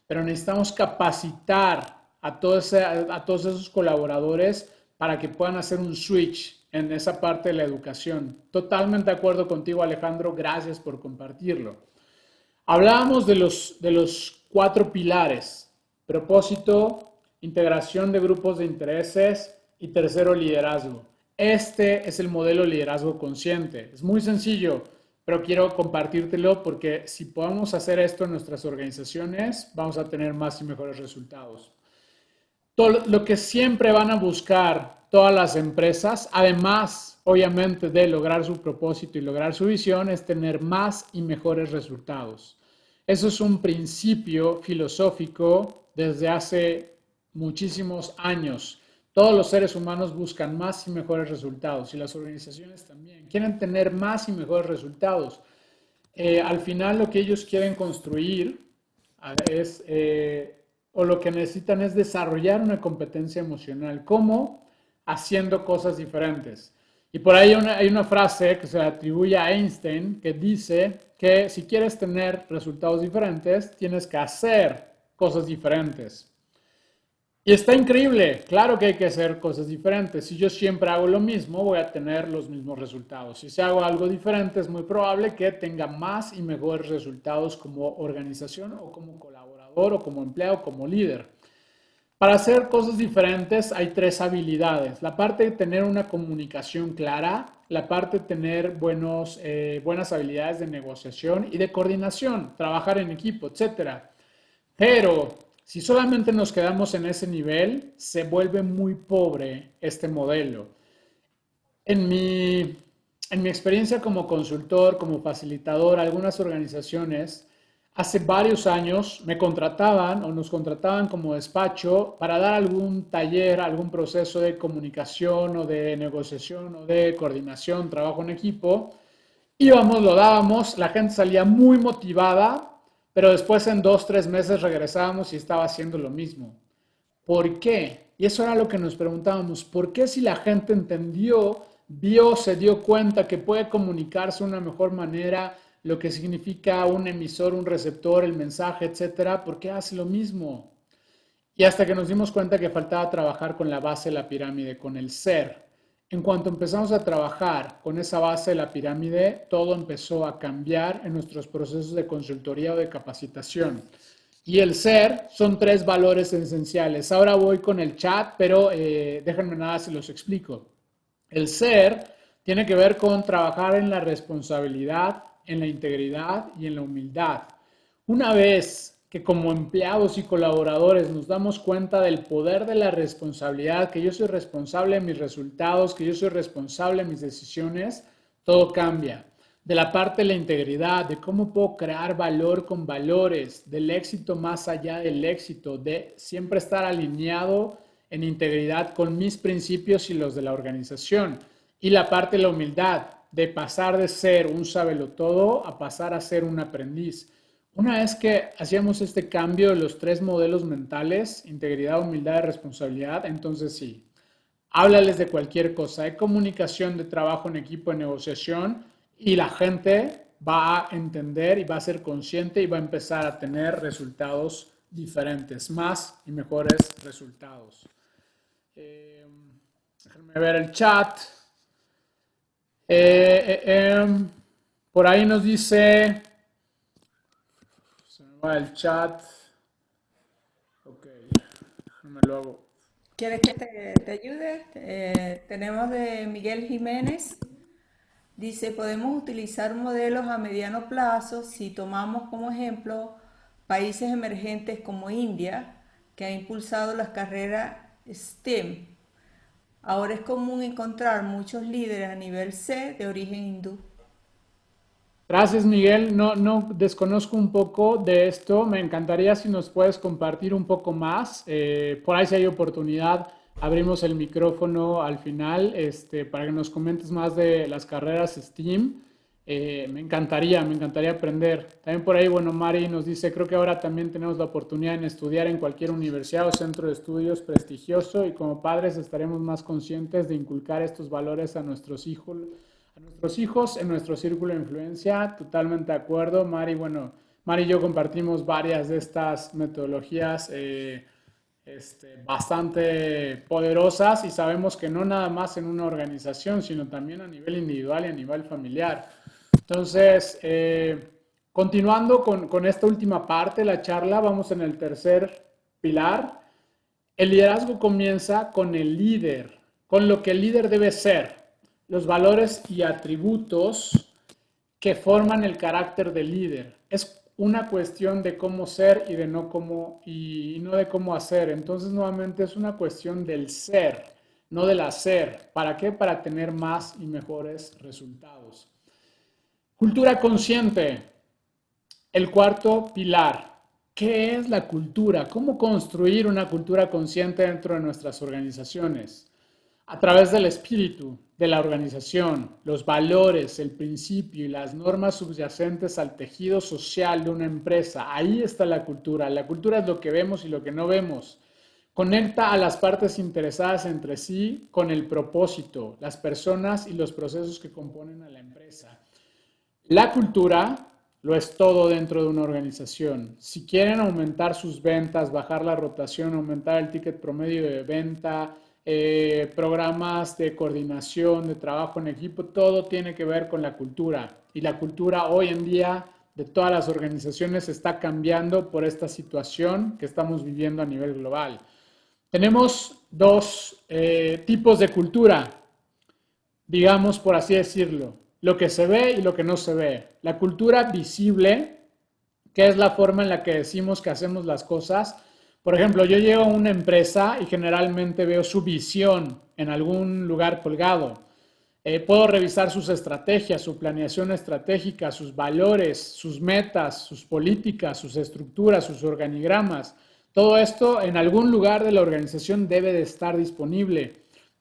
pero necesitamos capacitar a todos esos colaboradores para que puedan hacer un switch en esa parte de la educación. Totalmente de acuerdo contigo, Alejandro, gracias por compartirlo. Hablábamos de los cuatro pilares: propósito, integración de grupos de intereses y tercero, liderazgo. Este es el modelo de liderazgo consciente. Es muy sencillo, pero quiero compartírtelo porque si podemos hacer esto en nuestras organizaciones, vamos a tener más y mejores resultados. Todo lo que siempre van a buscar todas las empresas, además, obviamente, de lograr su propósito y lograr su visión, es tener más y mejores resultados. Eso es un principio filosófico desde hace muchísimos años. Todos los seres humanos buscan más y mejores resultados y las organizaciones también quieren tener más y mejores resultados. Al final lo que ellos quieren construir es, o lo que necesitan es desarrollar una competencia emocional. ¿Cómo? Haciendo cosas diferentes. Y por ahí hay una frase que se atribuye a Einstein que dice que si quieres tener resultados diferentes, tienes que hacer cosas diferentes. Y está increíble, claro que hay que hacer cosas diferentes. Si yo siempre hago lo mismo, voy a tener los mismos resultados. Si hago algo diferente, es muy probable que tenga más y mejores resultados como organización o como colaborador o como empleado, como líder. Para hacer cosas diferentes hay tres habilidades: la parte de tener una comunicación clara, la parte de tener buenas habilidades de negociación y de coordinación, trabajar en equipo, etcétera. Pero si solamente nos quedamos en ese nivel, se vuelve muy pobre este modelo. En mi experiencia como consultor, como facilitador, algunas organizaciones hace varios años me contrataban o nos contrataban como despacho para dar algún taller, algún proceso de comunicación o de negociación o de coordinación, trabajo en equipo. Íbamos, lo dábamos, la gente salía muy motivada, pero después en 2, 3 meses regresábamos y estaba haciendo lo mismo. ¿Por qué? Y eso era lo que nos preguntábamos. ¿Por qué si la gente entendió, vio, se dio cuenta que puede comunicarse de una mejor manera, lo que significa un emisor, un receptor, el mensaje, etcétera, por qué hace lo mismo? Y hasta que nos dimos cuenta que faltaba trabajar con la base de la pirámide, con el ser. En cuanto empezamos a trabajar con esa base de la pirámide, todo empezó a cambiar en nuestros procesos de consultoría o de capacitación. Y el ser son tres valores esenciales. Ahora voy con el chat, pero déjenme nada, se los explico. El ser tiene que ver con trabajar en la responsabilidad, en la integridad y en la humildad. Una vez que como empleados y colaboradores nos damos cuenta del poder de la responsabilidad, que yo soy responsable de mis resultados, que yo soy responsable de mis decisiones, todo cambia. De la parte de la integridad, de cómo puedo crear valor con valores, del éxito más allá del éxito, de siempre estar alineado en integridad con mis principios y los de la organización. Y la parte de la humildad, de pasar de ser un sabelotodo a pasar a ser un aprendiz. Una vez que hacíamos este cambio de los tres modelos mentales, integridad, humildad y responsabilidad, entonces sí, háblales de cualquier cosa, de comunicación, de trabajo en equipo, de negociación, y la gente va a entender y va a ser consciente y va a empezar a tener resultados diferentes, más y mejores resultados. Déjenme ver el chat. Por ahí nos dice, se me va el chat. Ok, déjenme lo hago. ¿Quieres que te ayude? Tenemos de Miguel Jiménez. Dice, podemos utilizar modelos a mediano plazo si tomamos como ejemplo países emergentes como India, que ha impulsado las carreras STEM. Ahora es común encontrar muchos líderes a nivel C de origen hindú. Gracias, Miguel. No desconozco un poco de esto. Me encantaría si nos puedes compartir un poco más. Por ahí si hay oportunidad, abrimos el micrófono al final, para que nos comentes más de las carreras STEAM. Me encantaría aprender. También por ahí, bueno, Mari nos dice, creo que ahora también tenemos la oportunidad de estudiar en cualquier universidad o centro de estudios prestigioso y como padres estaremos más conscientes de inculcar estos valores a nuestros hijos en nuestro círculo de influencia. Totalmente de acuerdo, Mari. Bueno, Mari y yo compartimos varias de estas metodologías bastante poderosas y sabemos que no nada más en una organización, sino también a nivel individual y a nivel familiar. Entonces, continuando con esta última parte de la charla, vamos en el tercer pilar. El liderazgo comienza con el líder, con lo que el líder debe ser, los valores y atributos que forman el carácter del líder. Es una cuestión de cómo ser y de no cómo y no de cómo hacer. Entonces, nuevamente es una cuestión del ser, no del hacer. ¿Para qué? Para tener más y mejores resultados. Cultura consciente, el cuarto pilar. ¿Qué es la cultura? ¿Cómo construir una cultura consciente dentro de nuestras organizaciones? A través del espíritu de la organización, los valores, el principio y las normas subyacentes al tejido social de una empresa. Ahí está la cultura. La cultura es lo que vemos y lo que no vemos. Conecta a las partes interesadas entre sí con el propósito, las personas y los procesos que componen a la empresa. La cultura lo es todo dentro de una organización. Si quieren aumentar sus ventas, bajar la rotación, aumentar el ticket promedio de venta, programas de coordinación, de trabajo en equipo, todo tiene que ver con la cultura. Y la cultura hoy en día de todas las organizaciones está cambiando por esta situación que estamos viviendo a nivel global. Tenemos dos tipos de cultura, digamos por así decirlo, lo que se ve y lo que no se ve. La cultura visible, que es la forma en la que decimos que hacemos las cosas. Por ejemplo, yo llego a una empresa y generalmente veo su visión en algún lugar colgado. Puedo revisar sus estrategias, su planeación estratégica, sus valores, sus metas, sus políticas, sus estructuras, sus organigramas. Todo esto en algún lugar de la organización debe de estar disponible.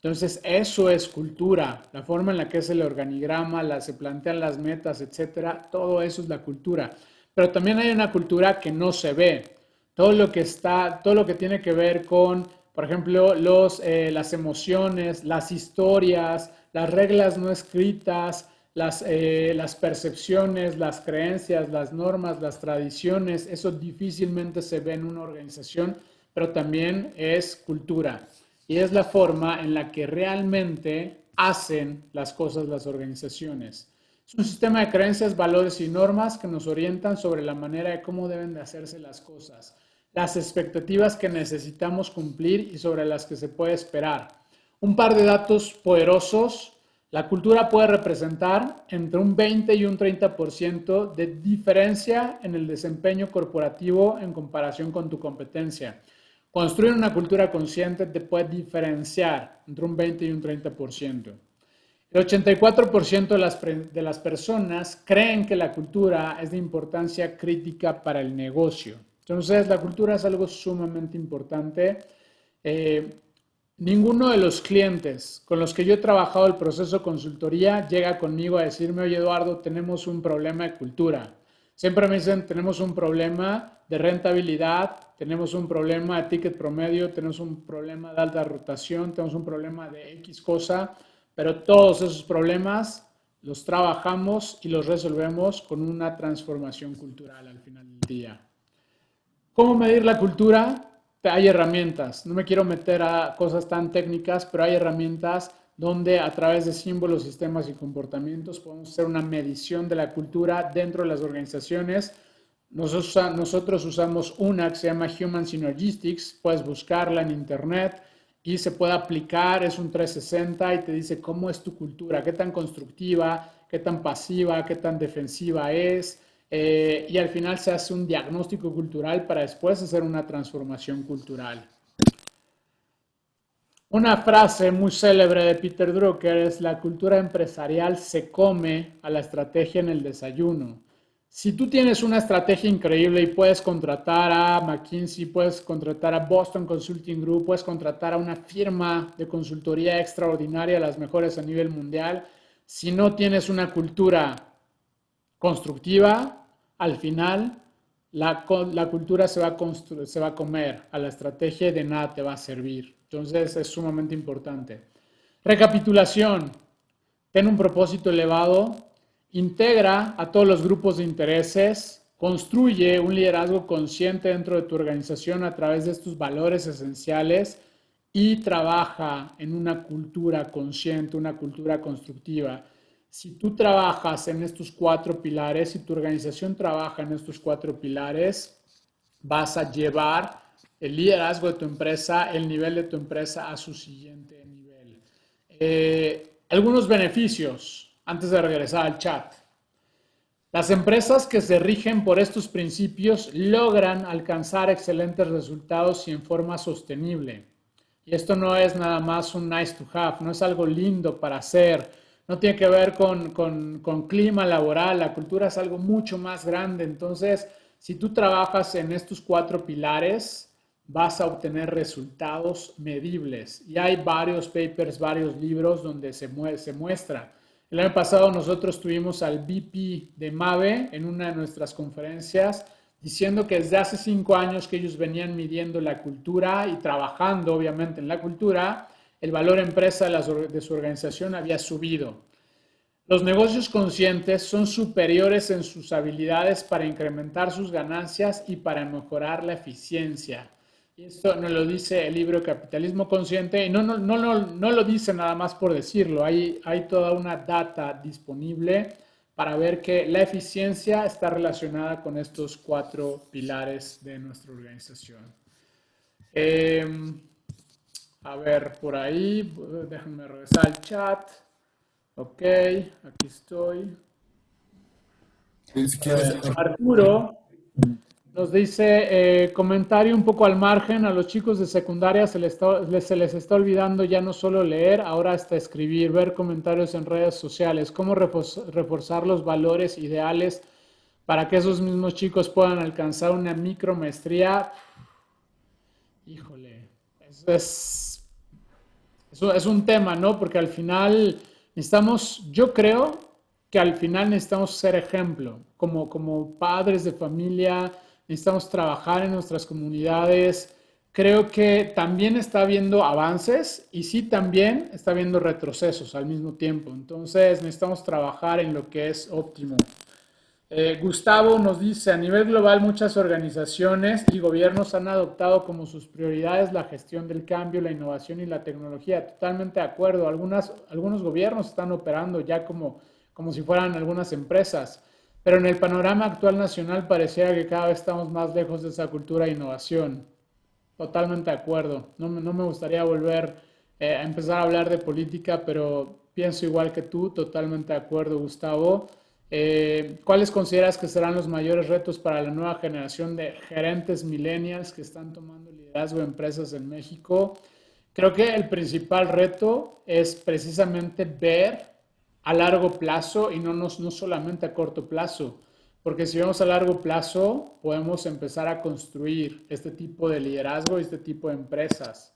Entonces, eso es cultura, la forma en la que es el organigrama, se plantean las metas, etcétera, todo eso es la cultura. Pero también hay una cultura que no se ve. Todo lo que tiene que ver con, por ejemplo, las emociones, las historias, las reglas no escritas, las percepciones, las creencias, las normas, las tradiciones, eso difícilmente se ve en una organización, pero también es cultura. Y es la forma en la que realmente hacen las cosas las organizaciones. Es un sistema de creencias, valores y normas que nos orientan sobre la manera de cómo deben de hacerse las cosas, las expectativas que necesitamos cumplir y sobre las que se puede esperar. Un par de datos poderosos. La cultura puede representar entre un 20 y un 30% de diferencia en el desempeño corporativo en comparación con tu competencia. Construir una cultura consciente te puede diferenciar entre un 20 y un 30%. El 84% de las personas creen que la cultura es de importancia crítica para el negocio. Entonces, la cultura es algo sumamente importante. Ninguno de los clientes con los que yo he trabajado el proceso de consultoría llega conmigo a decirme, oye Eduardo, tenemos un problema de cultura. Siempre me dicen, tenemos un problema de rentabilidad, tenemos un problema de ticket promedio, tenemos un problema de alta rotación, tenemos un problema de X cosa, pero todos esos problemas los trabajamos y los resolvemos con una transformación cultural al final del día. ¿Cómo medir la cultura? Hay herramientas. No me quiero meter a cosas tan técnicas, pero hay herramientas donde a través de símbolos, sistemas y comportamientos podemos hacer una medición de la cultura dentro de las organizaciones. Nosotros usamos una que se llama Human Synergistics. Puedes buscarla en internet y se puede aplicar. Es un 360 y te dice cómo es tu cultura, qué tan constructiva, qué tan pasiva, qué tan defensiva es. Y al final se hace un diagnóstico cultural para después hacer una transformación cultural. Una frase muy célebre de Peter Drucker es: la cultura empresarial se come a la estrategia en el desayuno. Si tú tienes una estrategia increíble y puedes contratar a McKinsey, puedes contratar a Boston Consulting Group, puedes contratar a una firma de consultoría extraordinaria, las mejores a nivel mundial, si no tienes una cultura constructiva, al final la cultura se va a comer a la estrategia y de nada te va a servir. Entonces es sumamente importante. Recapitulación. Ten un propósito elevado, integra a todos los grupos de intereses, construye un liderazgo consciente dentro de tu organización a través de estos valores esenciales y trabaja en una cultura consciente, una cultura constructiva. Si tú trabajas en estos 4 pilares, si tu organización trabaja en estos 4 pilares, vas a llevar el liderazgo de tu empresa, el nivel de tu empresa a su siguiente nivel. Algunos beneficios antes de regresar al chat. Las empresas que se rigen por estos principios logran alcanzar excelentes resultados y en forma sostenible. Y esto no es nada más un nice to have, no es algo lindo para hacer. No tiene que ver con clima laboral, la cultura es algo mucho más grande. Entonces, si tú trabajas en estos 4 pilares, vas a obtener resultados medibles. Y hay varios papers, varios libros donde se muestra. El año pasado nosotros tuvimos al VP de Mave en una de nuestras conferencias diciendo que desde hace 5 años que ellos venían midiendo la cultura y trabajando obviamente en la cultura, el valor empresa de su organización había subido. Los negocios conscientes son superiores en sus habilidades para incrementar sus ganancias y para mejorar la eficiencia. Y esto nos lo dice el libro Capitalismo Consciente, y no lo dice nada más por decirlo. Hay toda una data disponible para ver que la eficiencia está relacionada con estos 4 pilares de nuestra organización. A ver, por ahí, déjenme regresar al chat. Ok, aquí estoy. Si quieres, Arturo nos dice, comentario un poco al margen, a los chicos de secundaria se les está olvidando ya no solo leer, ahora hasta escribir, ver comentarios en redes sociales. ¿Cómo reforzar los valores ideales para que esos mismos chicos puedan alcanzar una micromaestría? Híjole, eso es un tema, ¿no? Porque al final yo creo que al final necesitamos ser ejemplo, como padres de familia, necesitamos trabajar en nuestras comunidades. Creo que también está habiendo avances y sí también está habiendo retrocesos al mismo tiempo. Entonces necesitamos trabajar en lo que es óptimo. Gustavo nos dice, a nivel global muchas organizaciones y gobiernos han adoptado como sus prioridades la gestión del cambio, la innovación y la tecnología. Totalmente de acuerdo. Algunos gobiernos están operando ya como si fueran algunas empresas, pero en el panorama actual nacional pareciera que cada vez estamos más lejos de esa cultura de innovación. Totalmente de acuerdo. No me gustaría volver a empezar a hablar de política, pero pienso igual que tú, totalmente de acuerdo, Gustavo. ¿Cuáles consideras que serán los mayores retos para la nueva generación de gerentes millennials que están tomando liderazgo de empresas en México? Creo que el principal reto es precisamente ver a largo plazo y no solamente a corto plazo. Porque si vemos a largo plazo, podemos empezar a construir este tipo de liderazgo y este tipo de empresas.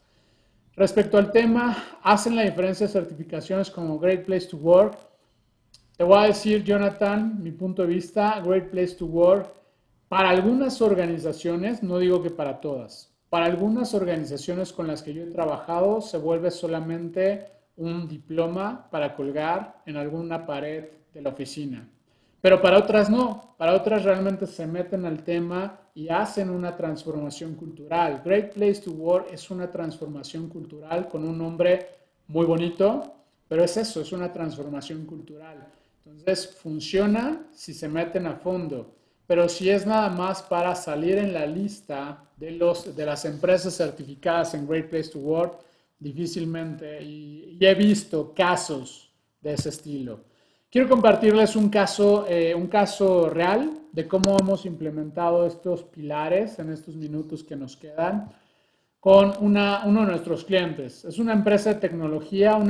Respecto al tema, ¿hacen la diferencia certificaciones como Great Place to Work? Te voy a decir, Jonathan, mi punto de vista, Great Place to Work, para algunas organizaciones, no digo que para todas, para algunas organizaciones con las que yo he trabajado se vuelve solamente un diploma para colgar en alguna pared de la oficina. Pero para otras no, para otras realmente se meten al tema y hacen una transformación cultural. Great Place to Work es una transformación cultural con un nombre muy bonito, pero es eso, es una transformación cultural. Entonces funciona si se meten a fondo, pero si es nada más para salir en la lista de las empresas certificadas en Great Place to Work, difícilmente, y he visto casos de ese estilo. Quiero compartirles un caso real de cómo hemos implementado estos pilares en estos minutos que nos quedan con uno de nuestros clientes. Es una empresa de tecnología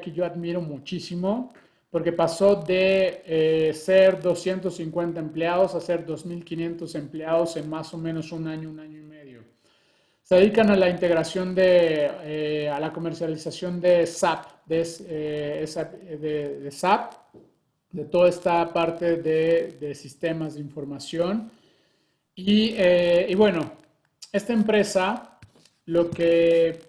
que yo admiro muchísimo porque pasó de ser 250 empleados a ser 2.500 empleados en más o menos un año y medio. Se dedican a la integración a la comercialización de SAP, de SAP, de toda esta parte de sistemas de información. Y bueno, esta empresa, lo que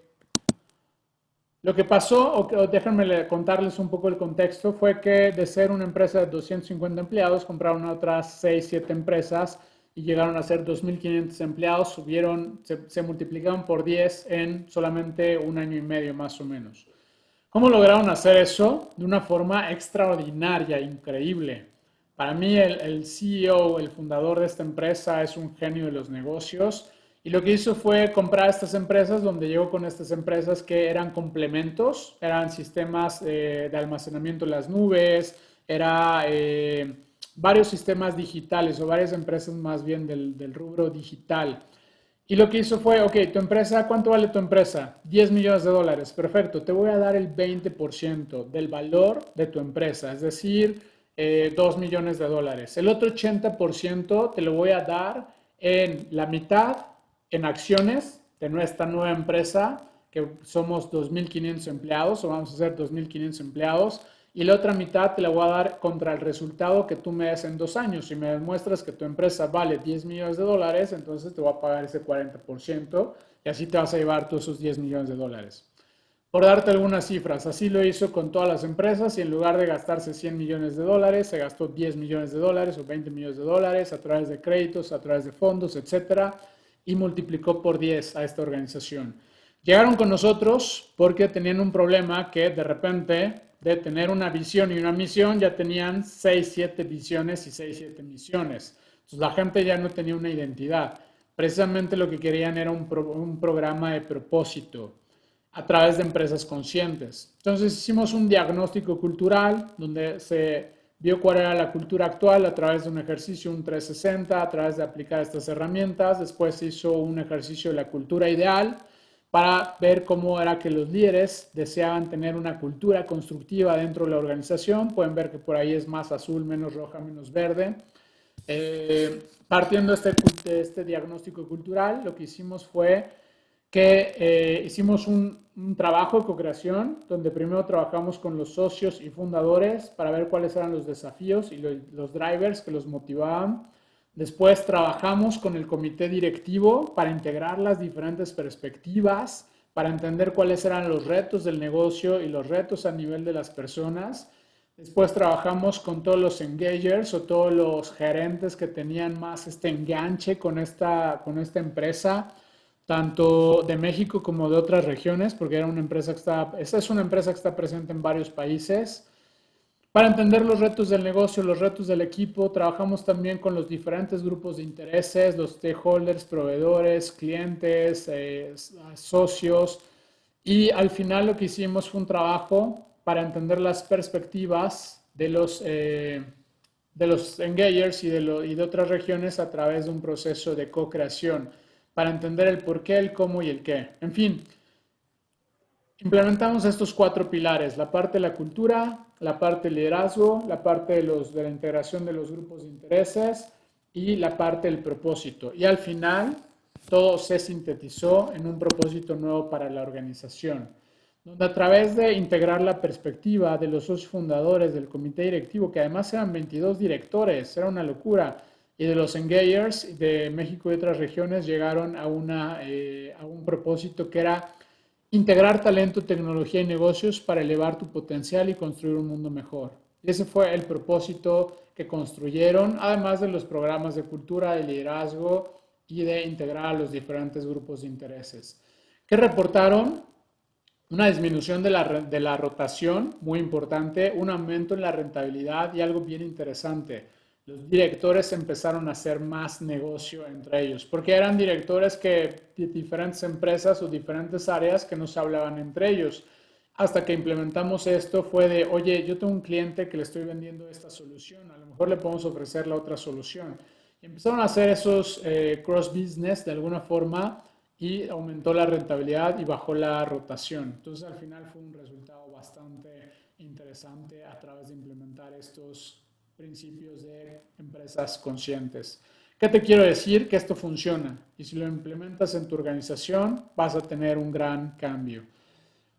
pasó, o déjenme contarles un poco el contexto, fue que de ser una empresa de 250 empleados, compraron a otras 6, 7 empresas y llegaron a ser 2.500 empleados, se multiplicaron por 10 en solamente un año y medio más o menos. ¿Cómo lograron hacer eso? De una forma extraordinaria, increíble. Para mí el CEO, el fundador de esta empresa, es un genio de los negocios y lo que hizo fue comprar estas empresas, donde llegó con estas empresas que eran complementos, eran sistemas de almacenamiento en las nubes, varios sistemas digitales o varias empresas más bien del rubro digital. Y lo que hizo fue, ok, tu empresa, ¿cuánto vale tu empresa? 10 millones de dólares. Perfecto, te voy a dar el 20% del valor de tu empresa, es decir, 2 millones de dólares. El otro 80% te lo voy a dar en la mitad en acciones de nuestra nueva empresa, que somos 2.500 empleados o vamos a ser 2.500 empleados. Y la otra mitad te la voy a dar contra el resultado que tú me des en 2 años. Si me demuestras que tu empresa vale 10 millones de dólares, entonces te voy a pagar ese 40% y así te vas a llevar todos esos 10 millones de dólares. Por darte algunas cifras, así lo hizo con todas las empresas y en lugar de gastarse 100 millones de dólares, se gastó 10 millones de dólares o 20 millones de dólares a través de créditos, a través de fondos, etcétera, y multiplicó por 10 a esta organización. Llegaron con nosotros porque tenían un problema que de repente de tener una visión y una misión, ya tenían 6, 7 visiones y 6, 7 misiones. Entonces la gente ya no tenía una identidad. Precisamente lo que querían era un programa de propósito a través de empresas conscientes. Entonces hicimos un diagnóstico cultural donde se vio cuál era la cultura actual a través de un ejercicio, un 360, a través de aplicar estas herramientas. Después se hizo un ejercicio de la cultura ideal, para ver cómo era que los líderes deseaban tener una cultura constructiva dentro de la organización. Pueden ver que por ahí es más azul, menos roja, menos verde. Partiendo de este diagnóstico cultural, lo que hicimos fue que hicimos un trabajo de co-creación, donde primero trabajamos con los socios y fundadores para ver cuáles eran los desafíos y los drivers que los motivaban. Después trabajamos con el comité directivo para integrar las diferentes perspectivas, para entender cuáles eran los retos del negocio y los retos a nivel de las personas. Después trabajamos con todos los engagers o todos los gerentes que tenían más este enganche con esta empresa, tanto de México como de otras regiones, porque era una empresa esta es una empresa que está presente en varios países. Para entender los retos del negocio, los retos del equipo, trabajamos también con los diferentes grupos de intereses, los stakeholders, proveedores, clientes, socios. Y al final lo que hicimos fue un trabajo para entender las perspectivas de los engagers y de otras regiones a través de un proceso de co-creación, para entender el por qué, el cómo y el qué. En fin, implementamos estos 4 pilares: la parte de la cultura, la parte del liderazgo, la parte de la integración de los grupos de intereses y la parte del propósito. Y al final, todo se sintetizó en un propósito nuevo para la organización, donde a través de integrar la perspectiva de los socios fundadores del comité directivo, que además eran 22 directores, era una locura, y de los engagers de México y otras regiones, llegaron a un propósito que era integrar talento, tecnología y negocios para elevar tu potencial y construir un mundo mejor. Y ese fue el propósito que construyeron, además de los programas de cultura, de liderazgo y de integrar a los diferentes grupos de intereses. ¿Qué reportaron? Una disminución de la rotación, muy importante, un aumento en la rentabilidad y algo bien interesante: los directores empezaron a hacer más negocio entre ellos, porque eran directores de diferentes empresas o diferentes áreas que no se hablaban entre ellos. Hasta que implementamos esto fue de, oye, yo tengo un cliente que le estoy vendiendo esta solución, a lo mejor le podemos ofrecer la otra solución. Y empezaron a hacer esos cross business de alguna forma, y aumentó la rentabilidad y bajó la rotación. Entonces al final fue un resultado bastante interesante a través de implementar estos principios de empresas conscientes. ¿Qué te quiero decir? Que esto funciona, y si lo implementas en tu organización vas a tener un gran cambio.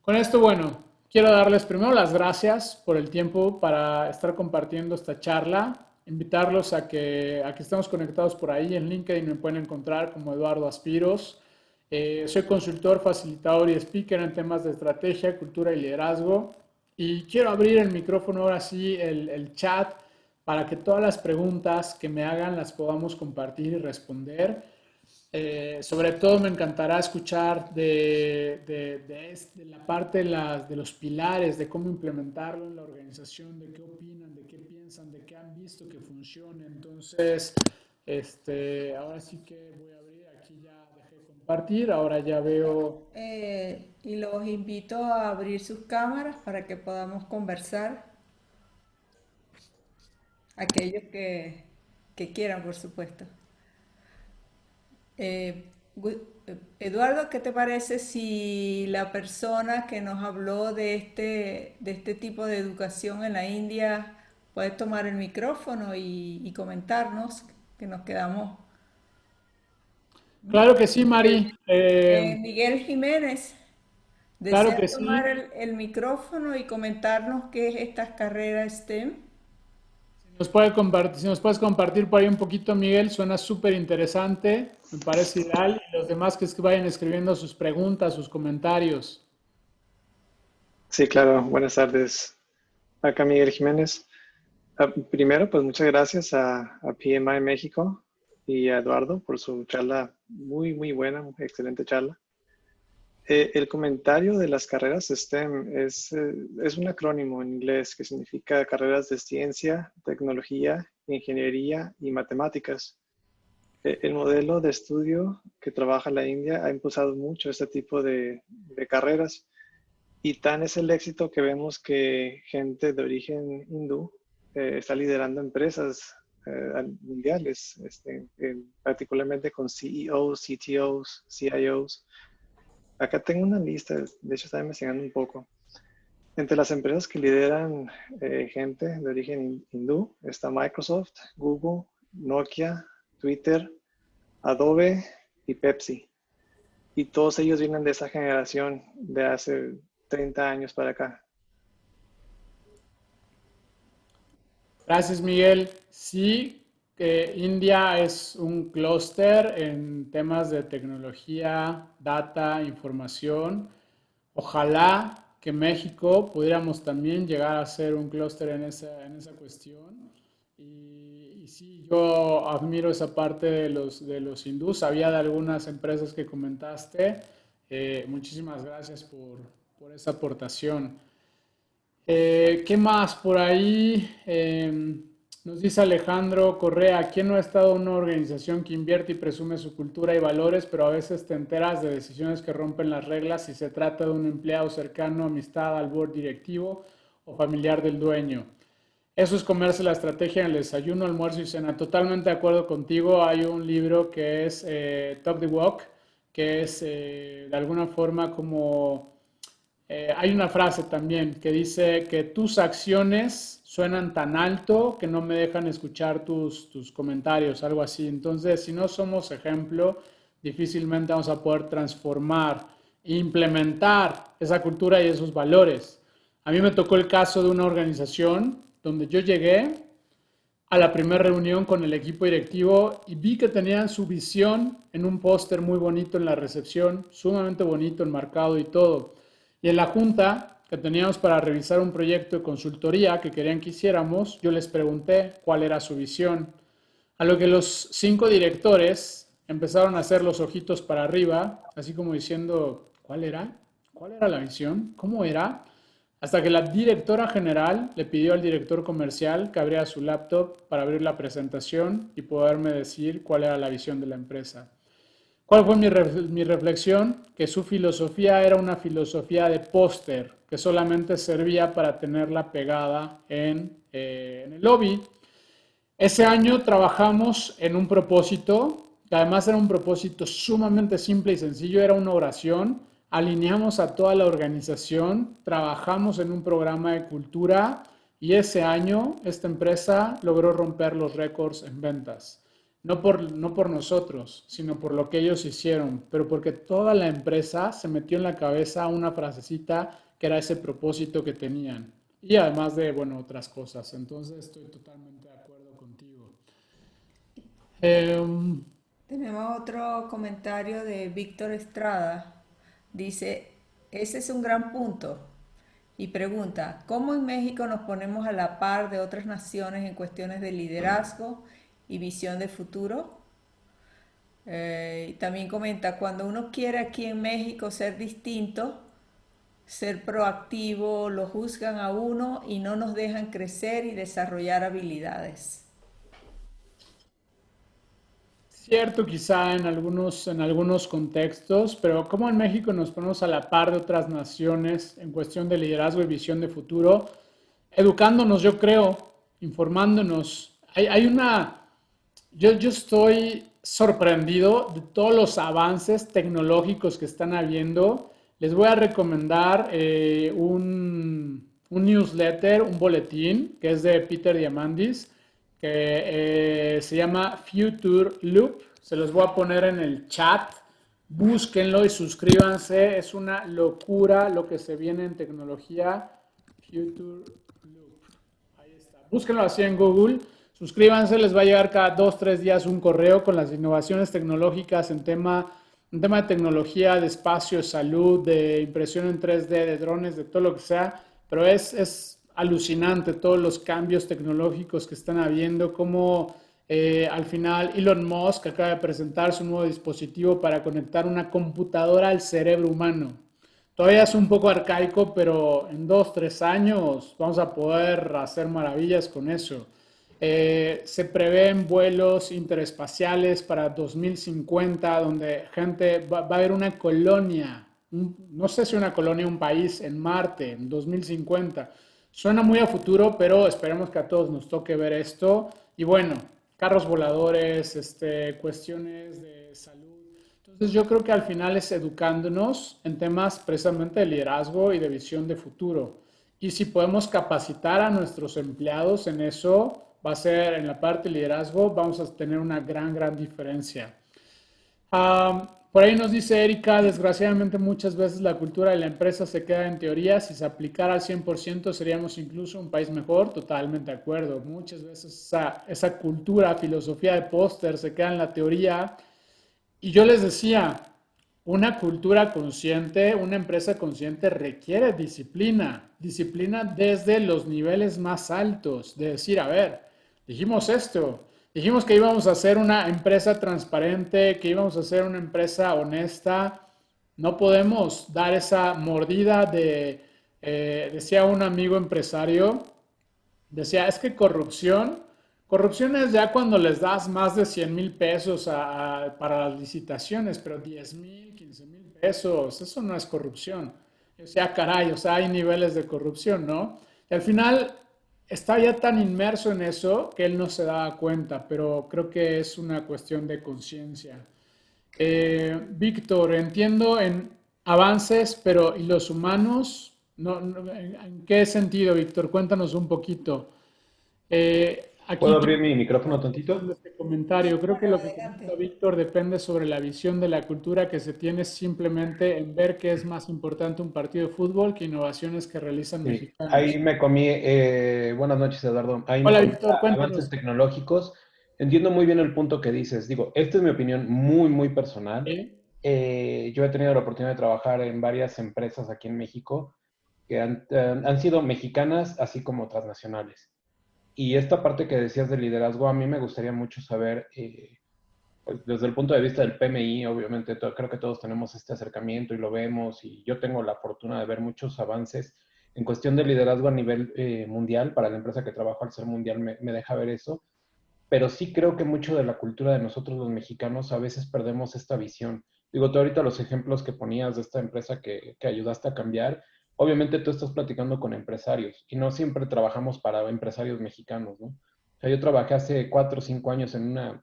Con esto, bueno, quiero darles primero las gracias por el tiempo para estar compartiendo esta charla, invitarlos a que estemos conectados por ahí. En LinkedIn me pueden encontrar como Eduardo Aspiros. Soy consultor, facilitador y speaker en temas de estrategia, cultura y liderazgo. Y quiero abrir el micrófono ahora sí, el chat, para que todas las preguntas que me hagan las podamos compartir y responder. Sobre todo me encantará escuchar de la parte de los pilares, de cómo implementarlo en la organización, de qué opinan, de qué piensan, de qué han visto que funcione. Entonces, ahora sí que voy a abrir, aquí ya dejé de compartir, ahora ya veo. Y los invito a abrir sus cámaras para que podamos conversar, aquellos que quieran, por supuesto. Eduardo, ¿qué te parece si la persona que nos habló de este tipo de educación en la India puede tomar el micrófono y comentarnos, que nos quedamos? Claro que sí, Mari. Miguel Jiménez, Claro ¿desea que tomar sí. el micrófono y comentarnos qué es estas carreras STEM? Si nos puedes compartir por ahí un poquito, Miguel, suena súper interesante, me parece ideal. Y los demás que vayan escribiendo sus preguntas, sus comentarios. Sí, claro. Buenas tardes. Acá Miguel Jiménez. Primero, pues muchas gracias a PMI México y a Eduardo por su charla muy, muy buena, muy excelente charla. El comentario de las carreras STEM es un acrónimo en inglés que significa carreras de ciencia, tecnología, ingeniería y matemáticas. El modelo de estudio que trabaja la India ha impulsado mucho este tipo de carreras. Y tan es el éxito que vemos que gente de origen hindú está liderando empresas mundiales, particularmente con CEOs, CTOs, CIOs. Acá tengo una lista, de hecho estaba investigando un poco. Entre las empresas que lideran gente de origen hindú está Microsoft, Google, Nokia, Twitter, Adobe y Pepsi. Y todos ellos vienen de esa generación de hace 30 años para acá. Gracias, Miguel. Sí, India es un clúster en temas de tecnología, data, información. Ojalá que México pudiéramos también llegar a ser un clúster en esa cuestión. Y sí, yo admiro esa parte de los hindús. Sabía de algunas empresas que comentaste. Muchísimas gracias por esa aportación. ¿Qué más por ahí? Nos dice Alejandro Correa, ¿quién no ha estado en una organización que invierte y presume su cultura y valores, pero a veces te enteras de decisiones que rompen las reglas si se trata de un empleado cercano, amistad al board directivo o familiar del dueño? Eso es comerse la estrategia en el desayuno, almuerzo y cena. Totalmente de acuerdo contigo. Hay un libro que es Talk the Walk, que es de alguna forma como hay una frase también que dice que tus acciones suenan tan alto que no me dejan escuchar tus comentarios, algo así. Entonces, si no somos ejemplo, difícilmente vamos a poder transformar e implementar esa cultura y esos valores. A mí me tocó el caso de una organización donde yo llegué a la primera reunión con el equipo directivo y vi que tenían su visión en un póster muy bonito en la recepción, sumamente bonito, enmarcado y todo. Y en la junta que teníamos para revisar un proyecto de consultoría que querían que hiciéramos, yo les pregunté cuál era su visión. A lo que los 5 directores empezaron a hacer los ojitos para arriba, así como diciendo, ¿cuál era? ¿Cuál era la visión? ¿Cómo era? Hasta que la directora general le pidió al director comercial que abriera su laptop para abrir la presentación y poderme decir cuál era la visión de la empresa. ¿Cuál fue mi reflexión? Que su filosofía era una filosofía de póster, que solamente servía para tenerla pegada en el lobby. Ese año trabajamos en un propósito, que además era un propósito sumamente simple y sencillo, era una oración. Alineamos a toda la organización, trabajamos en un programa de cultura y ese año esta empresa logró romper los récords en ventas. No por nosotros, sino por lo que ellos hicieron, pero porque toda la empresa se metió en la cabeza una frasecita que era ese propósito que tenían. Y además de, bueno, otras cosas. Entonces estoy totalmente de acuerdo contigo. Tenemos otro comentario de Víctor Estrada. Dice, ese es un gran punto. Y pregunta, ¿cómo en México nos ponemos a la par de otras naciones en cuestiones de liderazgo y visión de futuro? Y también comenta, cuando uno quiere aquí en México ser distinto, ser proactivo, lo juzgan a uno y no nos dejan crecer y desarrollar habilidades. Cierto, quizá en algunos contextos, pero como en México nos ponemos a la par de otras naciones en cuestión de liderazgo y visión de futuro, educándonos, yo creo, informándonos. Yo estoy sorprendido de todos los avances tecnológicos que están habiendo. Les voy a recomendar un newsletter, un boletín, que es de Peter Diamandis, que se llama Future Loop. Se los voy a poner en el chat. Búsquenlo y suscríbanse. Es una locura lo que se viene en tecnología. Future Loop. Ahí está. Búsquenlo así en Google. Suscríbanse. Les va a llegar cada 2, 3 días un correo con las innovaciones tecnológicas en tema de tecnología, de espacio, de salud, de impresión en 3D, de drones, de todo lo que sea. Pero es alucinante todos los cambios tecnológicos que están habiendo, como al final Elon Musk acaba de presentar su nuevo dispositivo para conectar una computadora al cerebro humano. Todavía es un poco arcaico, pero en 2, 3 años vamos a poder hacer maravillas con eso. Se prevén vuelos interespaciales para 2050, donde va a haber una colonia, no sé si una colonia, un país en Marte en 2050. Suena muy a futuro, pero esperemos que a todos nos toque ver esto. Y bueno, carros voladores, cuestiones de salud. Entonces yo creo que al final es educándonos en temas precisamente de liderazgo y de visión de futuro. Y si podemos capacitar a nuestros empleados en eso, va a ser en la parte de liderazgo, vamos a tener una gran diferencia. Por ahí nos dice Erika, desgraciadamente muchas veces la cultura de la empresa se queda en teoría, si se aplicara al 100% seríamos incluso un país mejor, totalmente de acuerdo. Muchas veces esa cultura, filosofía de póster se queda en la teoría. Y yo les decía, una cultura consciente, una empresa consciente requiere disciplina, disciplina desde los niveles más altos, de decir, a ver, dijimos esto, dijimos que íbamos a ser una empresa transparente, que íbamos a ser una empresa honesta, no podemos dar esa mordida de, decía un amigo empresario, decía, es que corrupción es ya cuando les das más de 100,000 pesos para las licitaciones, pero 10,000, 15,000 pesos, eso no es corrupción. O sea, caray, o sea, hay niveles de corrupción, ¿no? Y al final está ya tan inmerso en eso que él no se da cuenta, pero creo que es una cuestión de conciencia. Víctor, entiendo en avances, pero ¿y los humanos? ¿En qué sentido, Víctor? Cuéntanos un poquito. ¿Puedo Aquí abrir mi quiero micrófono haciendo tantito? este comentario. Creo que Claro, lo que comenta adelante. Víctor depende sobre la visión de la cultura que se tiene simplemente en ver que es más importante un partido de fútbol que innovaciones que realizan Sí, ahí mexicanos. me comí, buenas noches Eduardo, ahí me Hola, comí Víctor, avances cuéntanos. tecnológicos. Entiendo muy bien el punto que dices. Digo, esta es mi opinión muy, muy personal. ¿Sí? Yo he tenido la oportunidad de trabajar en varias empresas aquí en México que han sido mexicanas así como transnacionales. Y esta parte que decías de liderazgo, a mí me gustaría mucho saber, pues, desde el punto de vista del PMI, obviamente creo que todos tenemos este acercamiento y lo vemos, y yo tengo la fortuna de ver muchos avances en cuestión de liderazgo a nivel mundial. Para la empresa que trabajo, al ser mundial, me deja ver eso, pero sí creo que mucho de la cultura de nosotros los mexicanos a veces perdemos esta visión. Digo, tú ahorita los ejemplos que ponías de esta empresa que ayudaste a cambiar, obviamente tú estás platicando con empresarios y no siempre trabajamos para empresarios mexicanos, ¿no? O sea, yo trabajé hace 4 o 5 años en una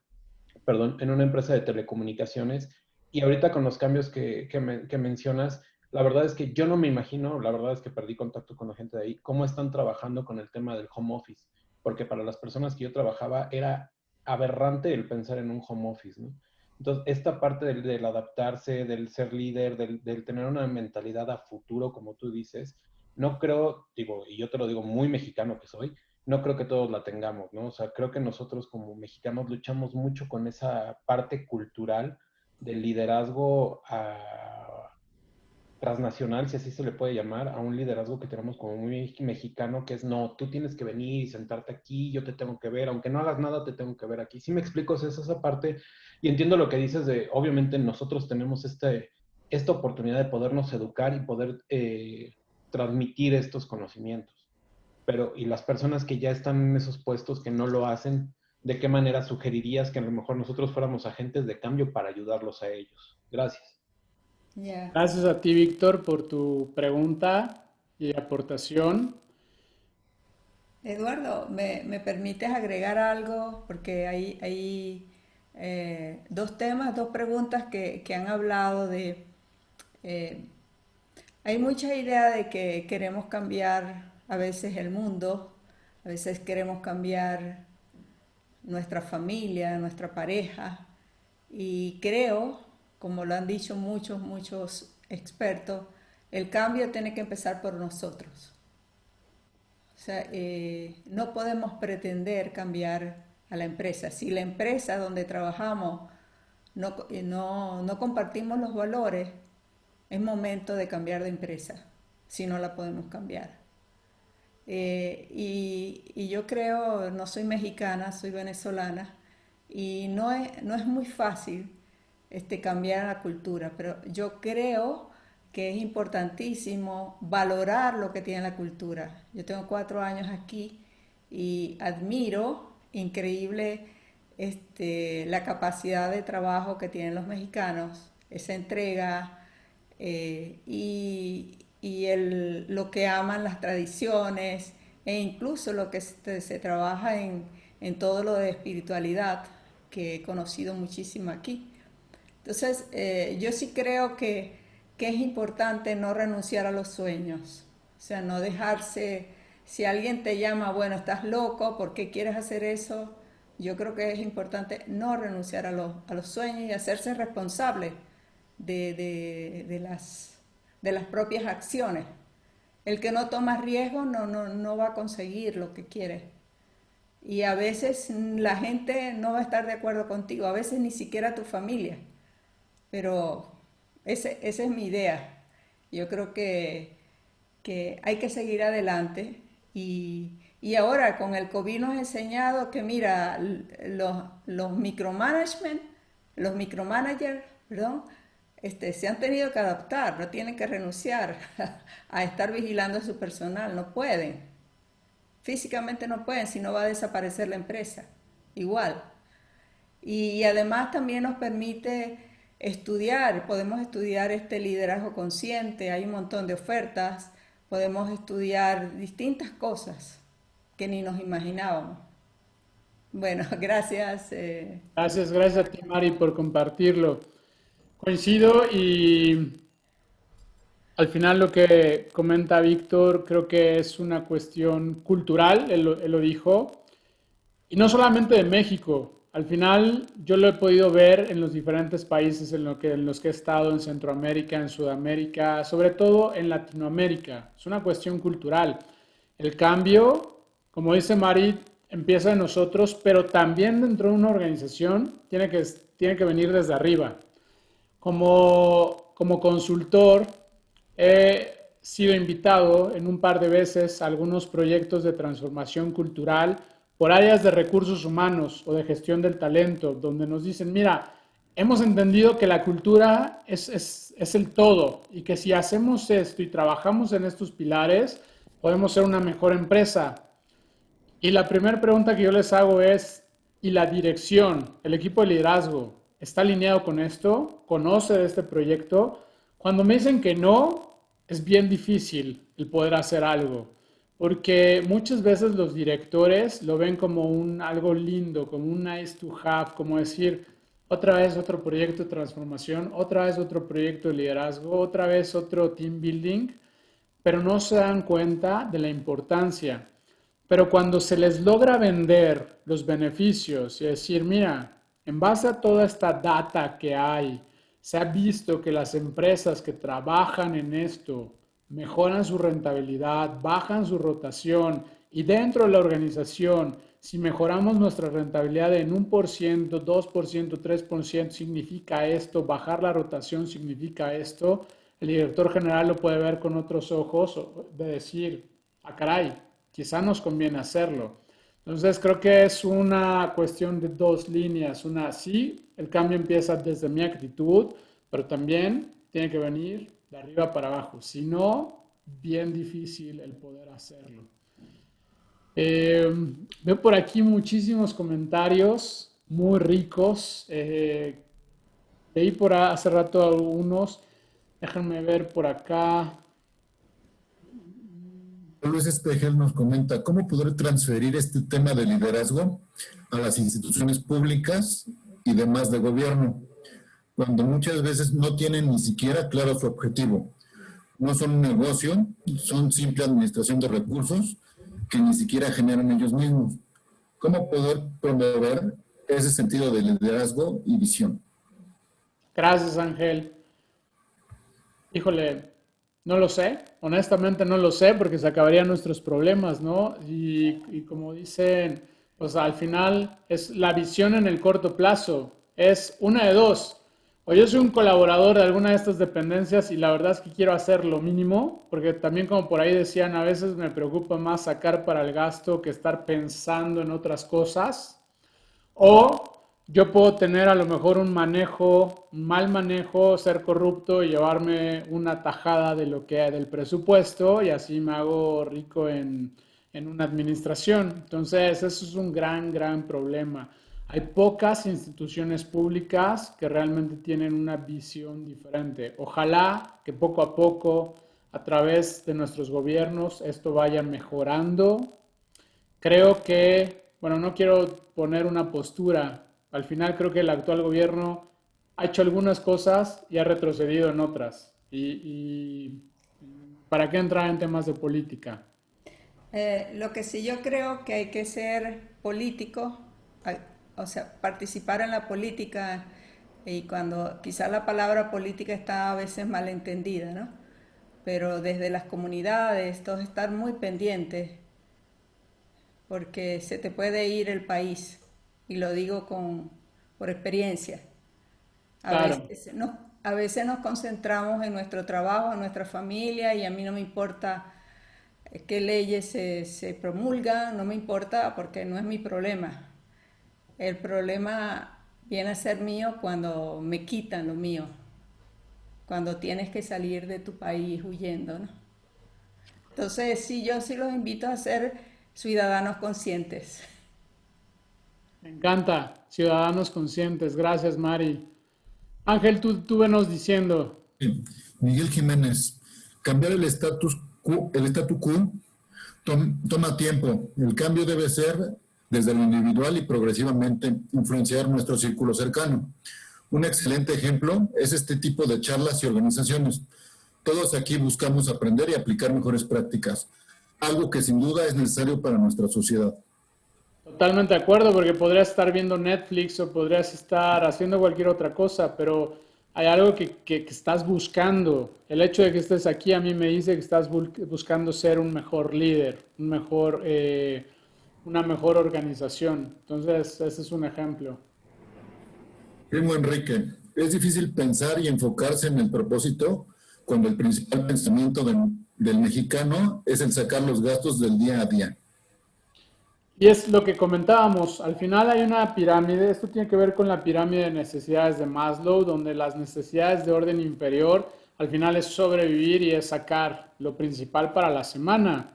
empresa de telecomunicaciones, y ahorita con los cambios que mencionas, la verdad es que yo no me imagino, la verdad es que perdí contacto con la gente de ahí, cómo están trabajando con el tema del home office, porque para las personas que yo trabajaba era aberrante el pensar en un home office, ¿no? Entonces, esta parte del adaptarse, del ser líder, del tener una mentalidad a futuro, como tú dices, no creo, digo, y yo te lo digo muy mexicano que soy, no creo que todos la tengamos, ¿no? O sea, creo que nosotros como mexicanos luchamos mucho con esa parte cultural del liderazgo transnacional, si así se le puede llamar, a un liderazgo que tenemos como muy mexicano, que es, no, tú tienes que venir y sentarte aquí, yo te tengo que ver, aunque no hagas nada, te tengo que ver aquí. Sí me explico, es esa parte, y entiendo lo que dices de, obviamente nosotros tenemos esta oportunidad de podernos educar y poder transmitir estos conocimientos, pero ¿y las personas que ya están en esos puestos que no lo hacen? ¿De qué manera sugerirías que a lo mejor nosotros fuéramos agentes de cambio para ayudarlos a ellos? Gracias. Ya. Gracias a ti, Víctor, por tu pregunta y aportación. Eduardo, ¿me permites agregar algo? Porque hay dos temas, dos preguntas que han hablado de... eh, hay mucha idea de que queremos cambiar a veces el mundo, a veces queremos cambiar nuestra familia, nuestra pareja, y creo, como lo han dicho muchos expertos, el cambio tiene que empezar por nosotros. O sea, no podemos pretender cambiar a la empresa. Si la empresa donde trabajamos no compartimos los valores, es momento de cambiar de empresa, si no la podemos cambiar. Y yo creo, no soy mexicana, soy venezolana, y no es muy fácil cambiar la cultura, pero yo creo que es importantísimo valorar lo que tiene la cultura. Yo tengo 4 años aquí y admiro increíble la capacidad de trabajo que tienen los mexicanos, esa entrega, lo que aman las tradiciones e incluso lo que se trabaja en todo lo de espiritualidad, que he conocido muchísimo aquí. Entonces, yo sí creo que es importante no renunciar a los sueños, o sea, no dejarse, si alguien te llama, bueno, estás loco, ¿por qué quieres hacer eso? Yo creo que es importante no renunciar a los sueños y hacerse responsable de las propias acciones. El que no toma riesgo no va a conseguir lo que quiere. Y a veces la gente no va a estar de acuerdo contigo, a veces ni siquiera tu familia, pero esa es mi idea. Yo creo que hay que seguir adelante y ahora con el COVID nos ha enseñado que mira, los micromanagement, los micromanagers, perdón, se han tenido que adaptar, no tienen que renunciar a estar vigilando a su personal, no pueden, físicamente no pueden, si no va a desaparecer la empresa, igual. Y además también nos permite estudiar, podemos estudiar este liderazgo consciente, hay un montón de ofertas, podemos estudiar distintas cosas que ni nos imaginábamos. Bueno, gracias. Gracias a ti, Mari, por compartirlo. Coincido y al final lo que comenta Víctor creo que es una cuestión cultural, él lo dijo, y no solamente de México. Al final yo lo he podido ver en los diferentes países en los que he estado, en Centroamérica, en Sudamérica, sobre todo en Latinoamérica. Es una cuestión cultural. El cambio, como dice Mari, empieza de nosotros, pero también dentro de una organización tiene que venir desde arriba. Como consultor, he sido invitado en un par de veces a algunos proyectos de transformación cultural por áreas de recursos humanos o de gestión del talento, donde nos dicen, mira, hemos entendido que la cultura es el todo y que si hacemos esto y trabajamos en estos pilares, podemos ser una mejor empresa. Y la primera pregunta que yo les hago es, ¿y la dirección, el equipo de liderazgo, está alineado con esto? ¿Conoce de este proyecto? Cuando me dicen que no, es bien difícil el poder hacer algo, porque muchas veces los directores lo ven como algo lindo, como un nice to have, como decir, otra vez otro proyecto de transformación, otra vez otro proyecto de liderazgo, otra vez otro team building, pero no se dan cuenta de la importancia. Pero cuando se les logra vender los beneficios y decir, mira, en base a toda esta data que hay, se ha visto que las empresas que trabajan en esto mejoran su rentabilidad, bajan su rotación y dentro de la organización, si mejoramos nuestra rentabilidad en 1%, 2%, 3%, significa esto, bajar la rotación significa esto, el director general lo puede ver con otros ojos de decir, ah, caray, quizá nos conviene hacerlo. Entonces creo que es una cuestión de dos líneas. Una, sí, el cambio empieza desde mi actitud, pero también tiene que venir de arriba para abajo. Si no, bien difícil el poder hacerlo. Veo por aquí muchísimos comentarios muy ricos. Leí por hace rato algunos. Déjenme ver por acá. Luis Espejel nos comenta, ¿cómo poder transferir este tema de liderazgo a las instituciones públicas y demás de gobierno, cuando muchas veces no tienen ni siquiera claro su objetivo? No son un negocio, son simple administración de recursos que ni siquiera generan ellos mismos. ¿Cómo poder promover ese sentido de liderazgo y visión? Gracias, Ángel. Híjole, no lo sé, honestamente no lo sé porque se acabarían nuestros problemas, ¿no? Y como dicen, pues al final es la visión en el corto plazo, es una de dos. O yo soy un colaborador de alguna de estas dependencias y la verdad es que quiero hacer lo mínimo, porque también como por ahí decían, a veces me preocupa más sacar para el gasto que estar pensando en otras cosas. O yo puedo tener a lo mejor un manejo, un mal manejo, ser corrupto y llevarme una tajada de lo que hay del presupuesto y así me hago rico en una administración. Entonces, eso es un gran problema. Hay pocas instituciones públicas que realmente tienen una visión diferente. Ojalá que poco a poco, a través de nuestros gobiernos, esto vaya mejorando. Creo que, bueno, no quiero poner una postura. Al final creo que el actual gobierno ha hecho algunas cosas y ha retrocedido en otras. Y ¿para qué entrar en temas de política? Lo que sí yo creo que hay que ser político, hay- o sea, participar en la política y cuando quizás la palabra política está a veces malentendida, ¿no? Pero desde las comunidades, todos estar muy pendientes porque se te puede ir el país y lo digo por experiencia. A Claro, veces a veces nos concentramos en nuestro trabajo, en nuestra familia, y a mí no me importa qué leyes se promulgan, no me importa porque no es mi problema. El problema viene a ser mío cuando me quitan lo mío, cuando tienes que salir de tu país huyendo, ¿no? Entonces, sí, yo sí los invito a ser ciudadanos conscientes. Me encanta, ciudadanos conscientes. Gracias, Mari. Ángel, tú venos diciendo. Sí. Miguel Jiménez, cambiar el statu quo toma tiempo. El cambio debe ser desde lo individual y progresivamente influenciar nuestro círculo cercano. Un excelente ejemplo es este tipo de charlas y organizaciones. Todos aquí buscamos aprender y aplicar mejores prácticas, algo que sin duda es necesario para nuestra sociedad. Totalmente de acuerdo, porque podrías estar viendo Netflix o podrías estar haciendo cualquier otra cosa, pero hay algo que estás buscando. El hecho de que estés aquí a mí me dice que estás buscando ser un mejor líder, una mejor organización. Entonces, ese es un ejemplo. Primo Enrique, es difícil pensar y enfocarse en el propósito cuando el principal pensamiento del mexicano es el sacar los gastos del día a día. Y es lo que comentábamos, al final hay una pirámide, esto tiene que ver con la pirámide de necesidades de Maslow, donde las necesidades de orden inferior al final es sobrevivir y es sacar lo principal para la semana.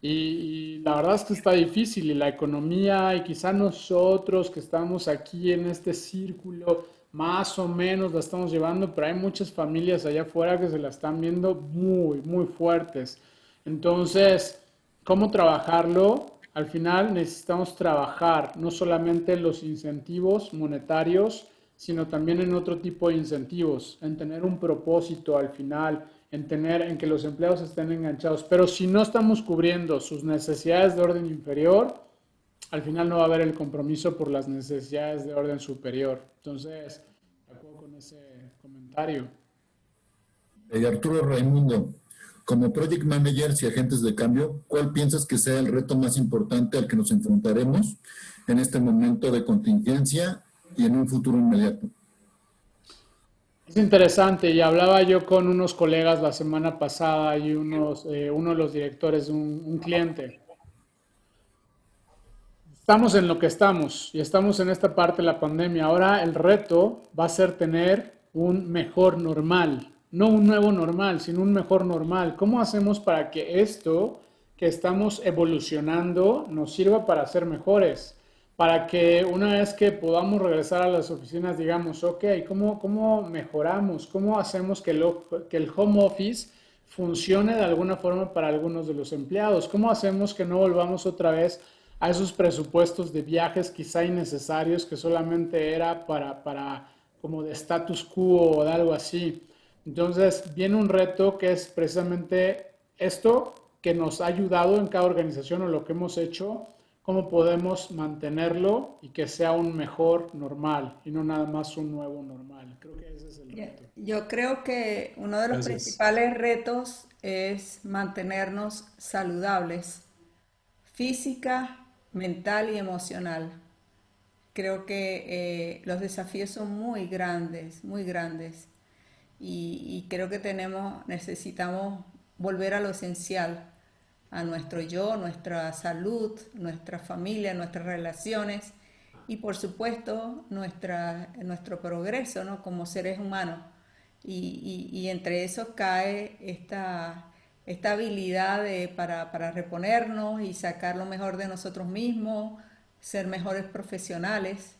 Y la verdad es que está difícil y la economía y quizá nosotros que estamos aquí en este círculo más o menos la estamos llevando, pero hay muchas familias allá afuera que se la están viendo muy, muy fuertes. Entonces, ¿cómo trabajarlo? Al final necesitamos trabajar no solamente en los incentivos monetarios, sino también en otro tipo de incentivos, en tener un propósito al final, en que los empleados estén enganchados. Pero si no estamos cubriendo sus necesidades de orden inferior, al final no va a haber el compromiso por las necesidades de orden superior. Entonces, de acuerdo con ese comentario. Arturo Raimundo, como Project Managers y agentes de cambio, ¿cuál piensas que sea el reto más importante al que nos enfrentaremos en este momento de contingencia y en un futuro inmediato? Es interesante, y hablaba yo con unos colegas la semana pasada y uno de los directores de un cliente. Estamos en lo que estamos y estamos en esta parte de la pandemia. Ahora el reto va a ser tener un mejor normal, no un nuevo normal, sino un mejor normal. ¿Cómo hacemos para que esto que estamos evolucionando nos sirva para ser mejores? Para que una vez que podamos regresar a las oficinas digamos, ok, ¿cómo mejoramos? ¿Cómo hacemos que el home office funcione de alguna forma para algunos de los empleados? ¿Cómo hacemos que no volvamos otra vez a esos presupuestos de viajes quizá innecesarios que solamente era para como de status quo o de algo así? Entonces viene un reto que es precisamente esto que nos ha ayudado en cada organización o lo que hemos hecho, cómo podemos mantenerlo y que sea un mejor normal y no nada más un nuevo normal. Creo que ese es el reto. Yo creo que uno de los Gracias. principales retos es mantenernos saludables, física, mental y emocional. Creo que los desafíos son muy grandes, y creo que necesitamos volver a lo esencial, a nuestro yo, nuestra salud, nuestra familia, nuestras relaciones y por supuesto nuestro progreso, ¿no? Como seres humanos. Y entre eso cae esta habilidad para reponernos y sacar lo mejor de nosotros mismos, ser mejores profesionales.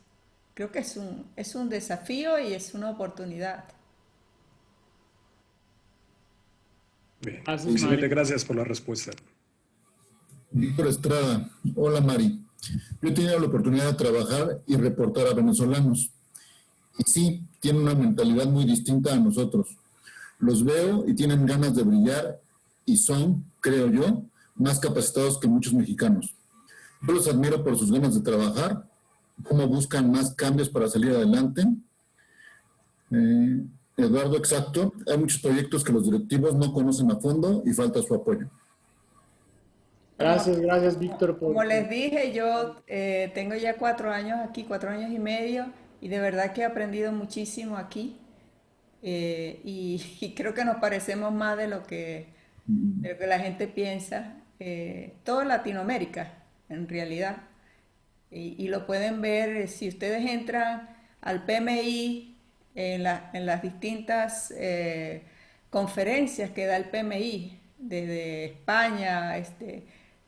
Creo que es un desafío y es una oportunidad. Bien. Gracias, Excelente, Mari. gracias por la respuesta. Víctor Estrada, hola Mari. Yo he tenido la oportunidad de trabajar y reportar a venezolanos. Y sí, tienen una mentalidad muy distinta a nosotros. Los veo y tienen ganas de brillar y son, creo yo, más capacitados que muchos mexicanos. Yo los admiro por sus ganas de trabajar, cómo buscan más cambios para salir adelante. Eduardo, exacto. Hay muchos proyectos que los directivos no conocen a fondo y falta su apoyo. Gracias, Víctor, Como les dije, yo tengo ya 4 años aquí, 4 años y medio, y de verdad que he aprendido muchísimo aquí. y creo que nos parecemos más de lo que la gente piensa, todo Latinoamérica, en realidad. Y lo pueden ver si ustedes entran al PMI en las distintas conferencias que da el PMI, desde España,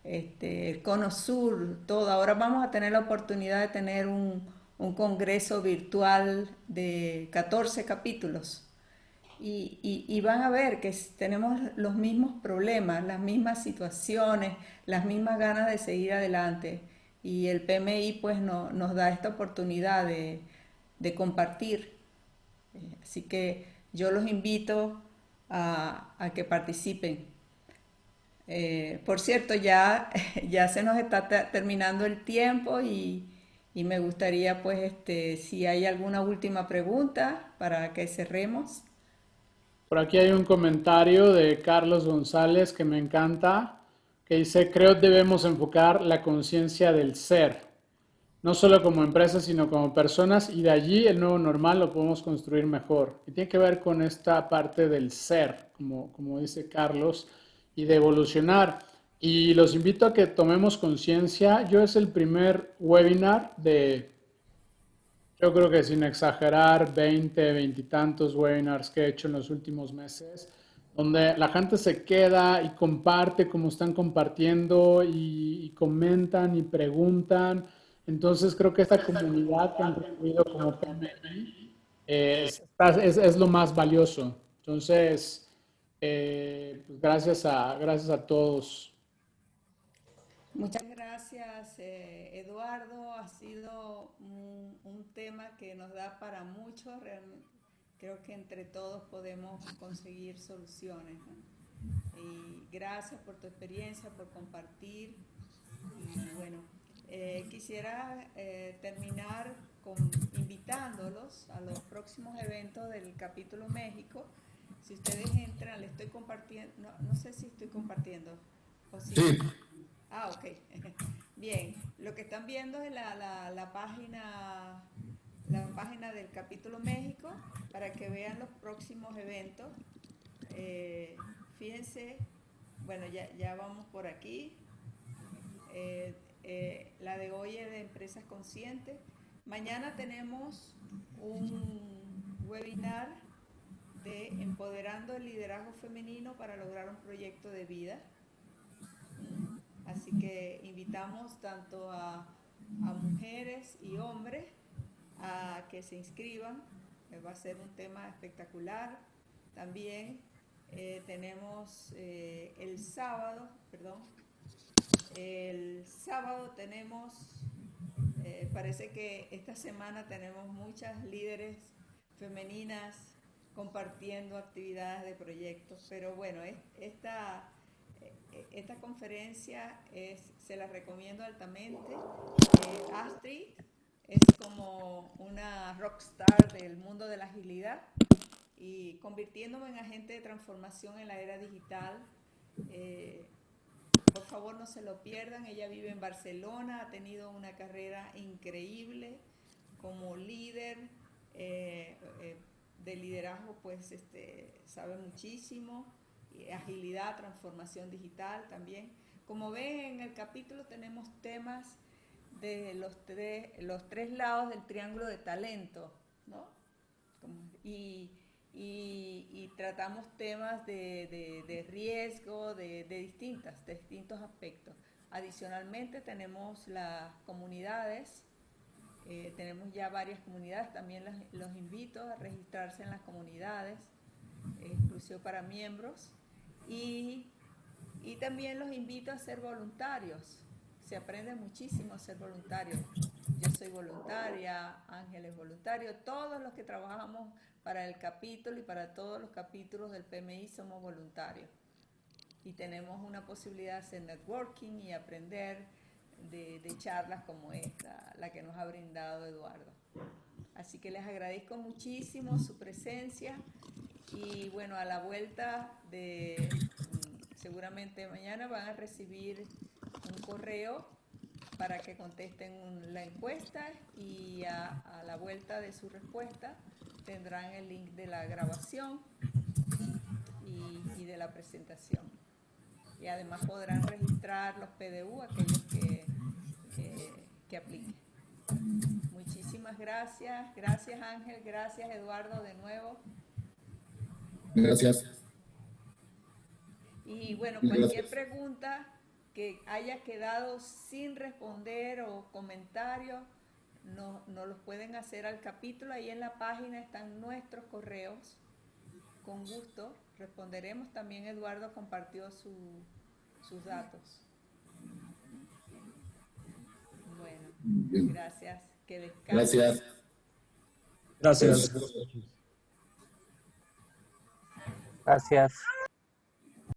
el Cono Sur, todo. Ahora vamos a tener la oportunidad de tener un congreso virtual de 14 capítulos. Y van a ver que tenemos los mismos problemas, las mismas situaciones, las mismas ganas de seguir adelante. Y el PMI pues nos da esta oportunidad de compartir. Así que yo los invito a que participen. Por cierto, ya se nos está terminando el tiempo y me gustaría pues si hay alguna última pregunta para que cerremos. Por aquí hay un comentario de Carlos González que me encanta, que dice, creo debemos enfocar la conciencia del ser, no solo como empresas, sino como personas, y de allí el nuevo normal lo podemos construir mejor. Y tiene que ver con esta parte del ser, como dice Carlos, y de evolucionar. Y los invito a que tomemos conciencia. Yo es el primer webinar de, yo creo que sin exagerar, 20 y tantos webinars que he hecho en los últimos meses, donde la gente se queda y comparte como están compartiendo y comentan y preguntan. Entonces creo que esta comunidad que han construido como PMI es lo más valioso. Entonces, pues gracias a todos. Muchas gracias, Eduardo. Ha sido un tema que nos da para mucho. Creo que entre todos podemos conseguir soluciones, ¿no? Y gracias por tu experiencia, por compartir. Y bueno, quisiera terminar invitándolos a los próximos eventos del capítulo México. Si ustedes entran, le estoy compartiendo, no sé si estoy compartiendo o si... Sí, Ah, ok. Bien, lo que están viendo es la página del capítulo México para que vean los próximos eventos. Fíjense, bueno, ya vamos por aquí. La de hoy es de empresas conscientes. Mañana tenemos un webinar de empoderando el liderazgo femenino para lograr un proyecto de vida. Así que invitamos tanto a mujeres y hombres a que se inscriban. Va a ser un tema espectacular. También tenemos el sábado tenemos, parece que esta semana tenemos muchas líderes femeninas compartiendo actividades de proyectos, pero bueno, esta conferencia se la recomiendo altamente. Astrid es como una rockstar del mundo de la agilidad y convirtiéndome en agente de transformación en la era digital. Por favor, no se lo pierdan. Ella vive en Barcelona, ha tenido una carrera increíble como líder de liderazgo, pues sabe muchísimo. Agilidad, transformación digital también. Como ven en el capítulo tenemos temas de los tres lados del triángulo de talento, ¿no? Y tratamos temas de riesgo, de distintos aspectos. Adicionalmente tenemos las comunidades, tenemos ya varias comunidades, también los invito a registrarse en las comunidades, exclusivo para miembros, y también los invito a ser voluntarios. Se aprende muchísimo a ser voluntario. Yo soy voluntaria, Ángel es voluntario, todos los que trabajamos para el capítulo y para todos los capítulos del PMI somos voluntarios. Y tenemos una posibilidad de hacer networking y aprender de charlas como esta, la que nos ha brindado Eduardo. Así que les agradezco muchísimo su presencia y bueno, a la vuelta seguramente mañana van a recibir un correo para que contesten la encuesta y a la vuelta de su respuesta tendrán el link de la grabación y de la presentación. Y además podrán registrar los PDU, aquellos que apliquen. Muchísimas gracias. Gracias, Ángel. Gracias, Eduardo, de nuevo. Gracias. Y bueno, cualquier pregunta que haya quedado sin responder o comentario, nos los pueden hacer al capítulo. Ahí en la página están nuestros correos. Con gusto responderemos. También Eduardo compartió sus datos. Bueno, Bien. gracias. Que descansen. Gracias. Gracias. Gracias.